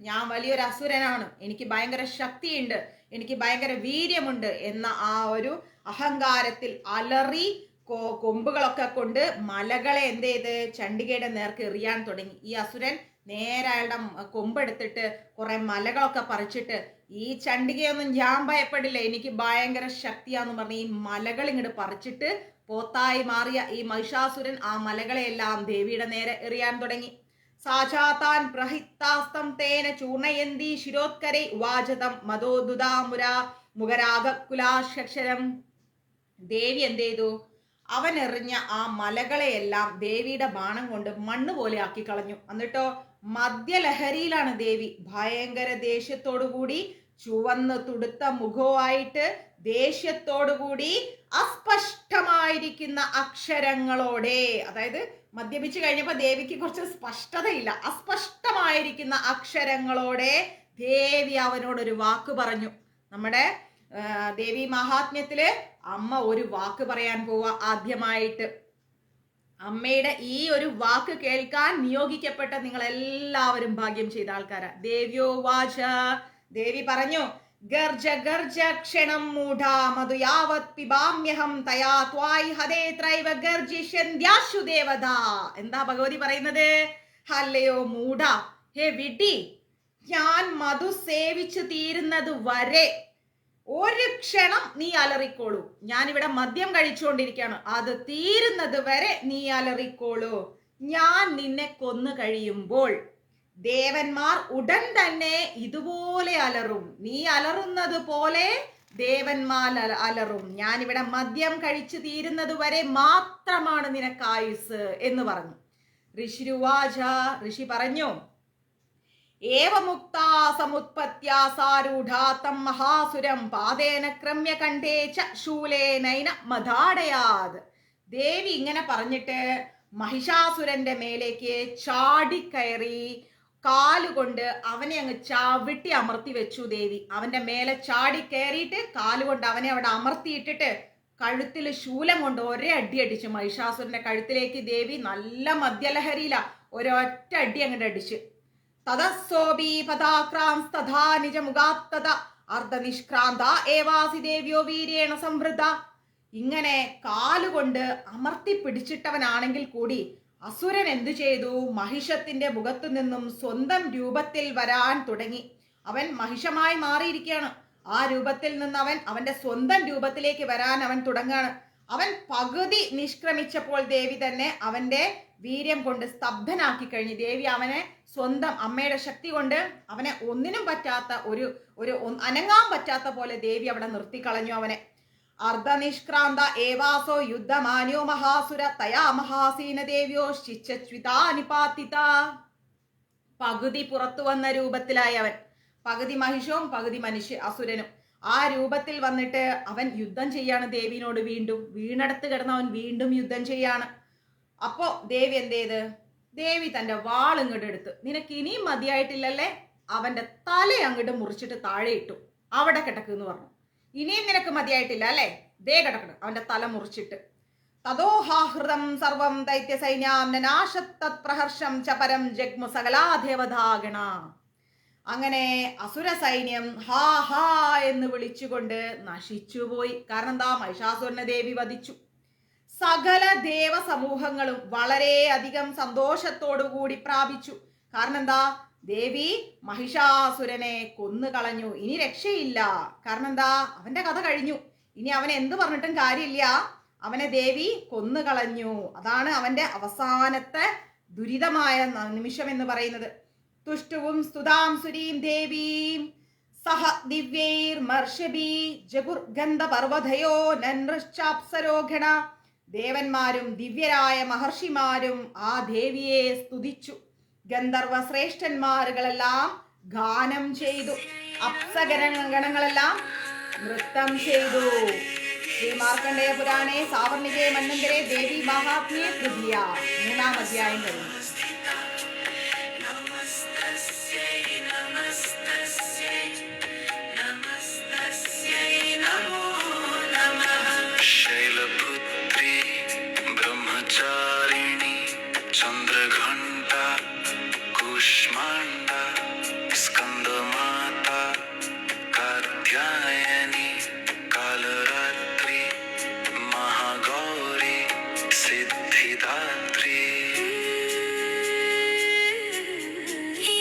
ഞാൻ വലിയൊരു അസുരനാണ്, എനിക്ക് ഭയങ്കര ശക്തിയുണ്ട്, എനിക്ക് ഭയങ്കര വീര്യമുണ്ട് എന്ന ആ ഒരു അഹങ്കാരത്തിൽ അലറി കൊമ്പുകളൊക്കെ കൊണ്ട് മലകളെ എന്ത് ചെയ്ത്? ചണ്ഡികയുടെ നേർക്ക് എറിയാൻ തുടങ്ങി. ഈ അസുരൻ നേരെ അയാളുടെ കൊമ്പെടുത്തിട്ട് കുറെ മലകളൊക്കെ പറിച്ചിട്ട്, ഈ ചണ്ഡികയൊന്നും ഞാൻ ഭയപ്പെടില്ല, എനിക്ക് ഭയങ്കര ശക്തിയാന്ന് പറഞ്ഞ് ഈ മലകൾ ഇങ്ങോട്ട് പറിച്ചിട്ട് പോത്തായി മാറിയ ഈ മഹിഷാസുരൻ ആ മലകളെയെല്ലാം ദേവിയുടെ നേരെ എറിയാൻ തുടങ്ങി. സാചാതാൻ പ്രഹിത്താസ്തം തേന ചൂർണയന്തി ശിരോത്കരൈ ഉവാചതം മതോദുദാമുര മുഖരാഗകുലാക്ഷരം. ദേവി എന്ത് ചെയ്തു? അവൻ എറിഞ്ഞ ആ മലകളെയെല്ലാം ദേവിയുടെ ബാണം കൊണ്ട് മണ്ണ് പോലെ ആക്കി കളഞ്ഞു. എന്നിട്ടോ മദ്യലഹരിയിലാണ് ദേവി. ഭയങ്കര ദേഷ്യത്തോടുകൂടി ചുവന്ന് തുടുത്ത മുഖവുമായിട്ട് ദേഷ്യത്തോടുകൂടി അസ്പഷ്ടമായിരിക്കുന്ന അക്ഷരങ്ങളോടെ, അതായത് മദ്യപിച്ചു കഴിഞ്ഞപ്പോ ദേവിക്ക് കുറച്ച് സ്പഷ്ടതയില്ല, അസ്പഷ്ടമായിരിക്കുന്ന അക്ഷരങ്ങളോടെ ദേവി അവനോടൊരു വാക്ക് പറഞ്ഞു. നമ്മുടെ ദേവി മഹാത്മ്യത്തില് അമ്മ ഒരു വാക്ക് പറയാൻ പോവാ. ആദ്യമായിട്ട് അമ്മയുടെ ഈ ഒരു വാക്ക് കേൾക്കാൻ നിയോഗിക്കപ്പെട്ട നിങ്ങൾ എല്ലാവരും ഭാഗ്യം ചെയ്ത ആൾക്കാരാ. ദേവ്യോ വാച, ദേവി പറഞ്ഞു, ഗർജ ഗർജ ക്ഷണം മൂഢാ മധു യാവത് പിബാമ്യഹം തയാ ത്വായ് ഹദേ ത്രൈവ ഗർജിഷ്യന്ത്യാശു ദേവത. എന്താ ഭഗവതി പറയുന്നത്? ഹല്ലയോ മൂഢ, ഹേ വിഡ്ഢി, ഞാൻ മധു സേവിച്ചു തീരുന്നത് വരെ ഒരു ക്ഷണം നീ അലറിക്കോളൂ. ഞാനിവിടെ മദ്യം കഴിച്ചുകൊണ്ടിരിക്കുകയാണ്, അത് തീരുന്നത് വരെ നീ അലറിക്കോളൂ. ഞാൻ നിന്നെ കൊന്നു കഴിയുമ്പോൾ ദേവന്മാർ ഉടൻ തന്നെ ഇതുപോലെ അലറും. നീ അലറുന്നത് പോലെ ദേവന്മാർ അലറും. ഞാനിവിടെ മദ്യം കഴിച്ചു തീരുന്നത് വരെ മാത്രമാണ് നിനക്ക് ആയുസ് എന്ന് പറഞ്ഞു. ഋഷിരുവാച, ഋഷി പറഞ്ഞു, ഏവമുക്താ സമുത്പത്യാ സാരൂഢാ തം മഹാസുരം പാദേന ക്രമ്യ കണ്ഠേ ച ശൂലേനൈന മധാടയാത്. ദേവി ഇങ്ങനെ പറഞ്ഞിട്ട് മഹിഷാസുരന്റെ മേലേക്ക് ചാടിക്കയറി കാലുകൊണ്ട് അവനെ അങ്ങ് ചവിട്ടി അമർത്തി വെച്ചു ദേവി. അവന്റെ മേലെ ചാടി കയറിയിട്ട് കാലുകൊണ്ട് അവനെ അവിടെ അമർത്തിയിട്ടിട്ട് കഴുത്തിൽ ശൂലം കൊണ്ട് ഒരേ അടി അടിച്ചു. മഹിഷാസുരന്റെ കഴുത്തിലേക്ക് ദേവി നല്ല മദ്യലഹരിയില ഒരൊറ്റ അടി അങ്ങോട്ട് അടിച്ചു. തദസ്സോബി പദാക്രാംസ്തഥാ നിജമുഖാത്തത അർദ്ധനിഷ്ക്രാന്ത ഏവാസി ദേവ്യോ വീര്യേണ സംവൃത. ഇങ്ങനെ കാലുകൊണ്ട് അമർത്തി പിടിച്ചിട്ടവനാണെങ്കിൽ കൂടി അസുരൻ എന്തു ചെയ്തു? മഹിഷത്തിന്റെ മുഖത്തു നിന്നും സ്വന്തം രൂപത്തിൽ വരാൻ തുടങ്ങി. അവൻ മഹിഷമായി മാറിയിരിക്കുകയാണ്. ആ രൂപത്തിൽ നിന്ന് അവന്റെ സ്വന്തം രൂപത്തിലേക്ക് വരാൻ അവൻ തുടങ്ങാണ്. അവൻ പകുതി നിഷ്ക്രമിച്ചപ്പോൾ ദേവി തന്നെ അവന്റെ വീര്യം കൊണ്ട് സ്തബ്ധനാക്കി കഴിഞ്ഞു. ദേവി അവനെ സ്വന്തം അമ്മയുടെ ശക്തി കൊണ്ട് അവനെ ഒന്നിനും പറ്റാത്ത ഒരു അനങ്ങാൻ പറ്റാത്ത പോലെ ദേവി അവിടെ നിർത്തിക്കളഞ്ഞു അവനെ. അർദ്ധനിഷ്ക്രാന്ത ഏവാസോ യുദ്ധമാന്യോ മഹാസുര തയാ മഹാസീന ദേവ്യോ ശിച്ഛ്വിതാനിപാതിത. പകുതി പുറത്തു വന്ന രൂപത്തിലായി അവൻ, പകുതി മഹിഷവും പകുതി അസുരനും. ആ രൂപത്തിൽ വന്നിട്ട് അവൻ യുദ്ധം ചെയ്യാണ് ദേവിനോട്. വീണ്ടും വീണടത്ത് കിടന്ന് അവൻ വീണ്ടും യുദ്ധം ചെയ്യാണ്. അപ്പോ ദേവി എന്ത് ചെയ്ത്? ദേവി തന്റെ വാൾ ഇങ്ങോട്ട് എടുത്ത്, നിനക്ക് ഇനിയും മതിയായിട്ടില്ലല്ലേ, അവന്റെ തല അങ്ങോട്ട് മുറിച്ചിട്ട് താഴെ ഇട്ടു. അവിടെ കിടക്ക് പറഞ്ഞു. ഇനിയും നിനക്ക് മതിയായിട്ടില്ല അല്ലേ, ദേ കിടക്കണം. അവന്റെ തല മുറിച്ചിട്ട് തദോഹാഹൃതം സർവം ദൈത്യ സൈന്യാം നനാശത്തത് പ്രഹർഷം ചപരം ജഗ്മു സകലാ ദേവതാഗണ. അങ്ങനെ അസുര സൈന്യം ഹാ ഹാ എന്ന് വിളിച്ചുകൊണ്ട് നശിച്ചുപോയി. കാരണം എന്താ? മഹിഷാസുരനെ ദേവി വധിച്ചു. സകല ദേവ സമൂഹങ്ങളും വളരെയധികം സന്തോഷത്തോടുകൂടി പ്രാപിച്ചു. കാരണം എന്താ? ദേവി മഹിഷാസുരനെ കൊന്നു കളഞ്ഞു. ഇനി രക്ഷയില്ല. കാരണം എന്താ? അവന്റെ കഥ കഴിഞ്ഞു. ഇനി അവൻ എന്ത് പറഞ്ഞിട്ടും കാര്യമില്ല. അവനെ ദേവി കൊന്നു കളഞ്ഞു. അതാണ് അവന്റെ അവസാനത്തെ ദുരിതമായ നിമിഷം എന്ന് പറയുന്നത്. തുഷ്ടുവും സ്തുതാം സുരീം ദേവീം സഹ ദിവ്യൈർ മർഷബി ജഗുർഗന്ധ പർവ്വതയോ നൻഋശ്ചാപ്സരോഘണ. ദേവന്മാരും ദിവ്യരായ മഹർഷിമാരും ആ ദേവിയെ സ്തുതിച്ചു. ഗന്ധർവ ശ്രേഷ്ഠന്മാരുകളെല്ലാം ഗാനം ചെയ്തു. അപ്സഗണങ്ങളെല്ലാം നൃത്തം ചെയ്തു. ശ്രീ മാർക്കണ്ഡേയ പുരാണേ സാവർണികേ മന്വന്തരേ ദേവി മഹാത്മ്യേ തൃതീയ 3-ാം അധ്യായം കഴിഞ്ഞു. शैलपुत्री ब्रह्मचारिणी चंद्रघंटा कुष्मांडा स्कंदमाता कात्यायनी कालरात्रि महागौरी सिद्धिदात्री.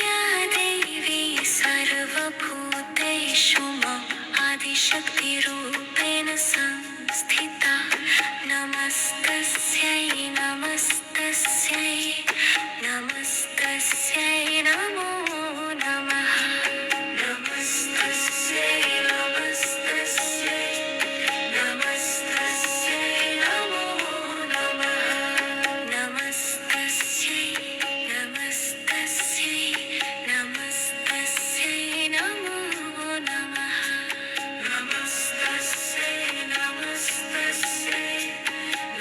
या देवी सर्वभूतेषु मम आदिशक्तिरूपेण संस्थिता. नमस्तस्यै नमस्तस्यै नमस्तस्यै नमो नमः. नमस्तस्यै नमस्तस्यै नमस्तस्यै नमो नमः. नमस्तस्यै नमस्तस्यै नमस्तस्यै नमो नमः. नमस्तस्यै नमस्तस्यै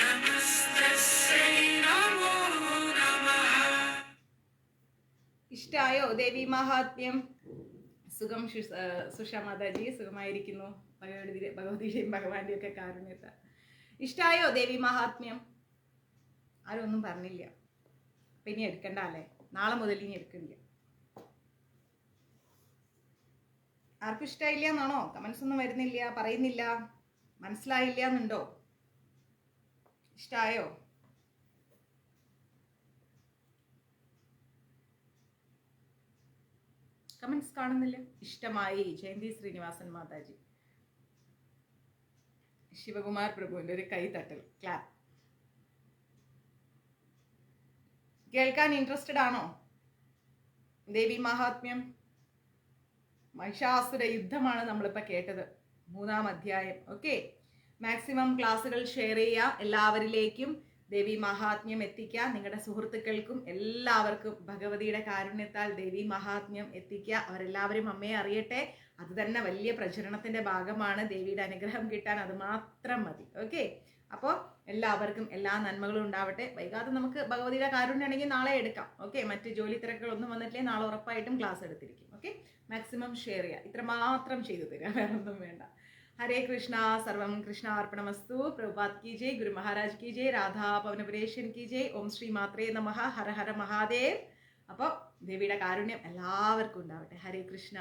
नमस्तस्यै नमो नमः. ഇഷ്ടായോ ദേവി മഹാത്മ്യം? സുഖം സുഷ മാതാജി? സുഖമായിരിക്കുന്നു. ഭഗവതിയുടെയും ഭഗവാന്റെയും ഒക്കെ കാരുണ്യത്താൽ. ഇഷ്ടായോ ദേവി മഹാത്മ്യം? ആരും ഒന്നും പറഞ്ഞില്ല. അപ്പൊ ഇനി എടുക്കണ്ട അല്ലേ? നാളെ മുതൽ ഇനി എടുക്കണില്ല. ആർക്കും ഇഷ്ടമായില്ല എന്നാണോ? കമന്റ്സ് ഒന്നും വരുന്നില്ല, പറയുന്നില്ല, മനസ്സിലായില്ല എന്നുണ്ടോ? ഇഷ്ടായോ? കമന്റ്സ് കാണുന്നില്ല. ഇഷ്ടമായി. ജയന്തി ശ്രീനിവാസൻ മാതാജി. ശിവകുമാർ പ്രഭുവിന്റെ ഒരു കൈ തട്ടൽ, ക്ലാപ്പ്. കേൾക്കാൻ ഇൻട്രസ്റ്റഡ് ആണോ ദേവി മഹാത്മ്യം? മഹിഷാസുര യുദ്ധമാണ് നമ്മളിപ്പോൾ കേട്ടത്, 3-ാം അധ്യായം. ഓക്കെ, മാക്സിമം ക്ലാസ്സുകൾ ഷെയർ ചെയ്യുക, എല്ലാവരിലേക്കും ദേവി മഹാത്മ്യം എത്തിക്കുക. നിങ്ങളുടെ സുഹൃത്തുക്കൾക്കും എല്ലാവർക്കും ഭഗവതിയുടെ കാരുണ്യത്താൽ ദേവി മഹാത്മ്യം എത്തിക്കുക. അവരെല്ലാവരും അമ്മയെ അറിയട്ടെ. അത് തന്നെ വലിയ പ്രചരണത്തിന്റെ ഭാഗമാണ്. ദേവിയുടെ അനുഗ്രഹം കിട്ടാൻ അത് മാത്രം മതി. ഓക്കെ, അപ്പോൾ എല്ലാവർക്കും എല്ലാ നന്മകളും ഉണ്ടാവട്ടെ. വൈകാതെ നമുക്ക് ഭഗവതിയുടെ കാരുണ്യമാണെങ്കിൽ നാളെ എടുക്കാം. ഓക്കെ, മറ്റ് ജോലി തിരക്കുകളൊന്നും വന്നിട്ടില്ലേ നാളെ ഉറപ്പായിട്ടും ക്ലാസ് എടുത്തിരിക്കും. ഓക്കെ, മാക്സിമം ഷെയർ ചെയ്യുക. ഇത്രമാത്രം ചെയ്തു തരിക, വേറെ ഒന്നും വേണ്ട. हरे कृष्णा, सर्वं कृष्णार्पणमस्तु. प्रभुपाद की जय, गुरु महाराज की जय, राधा पवनपुरेशन की जय. ओम श्री मात्रे नमः. हर हर महादेव. അപ്പോൾ ദേവിയുടെ കാരുണ്യം എല്ലാവർക്കും ഉണ്ടാവട്ടെ. ഹരേ കൃഷ്ണ.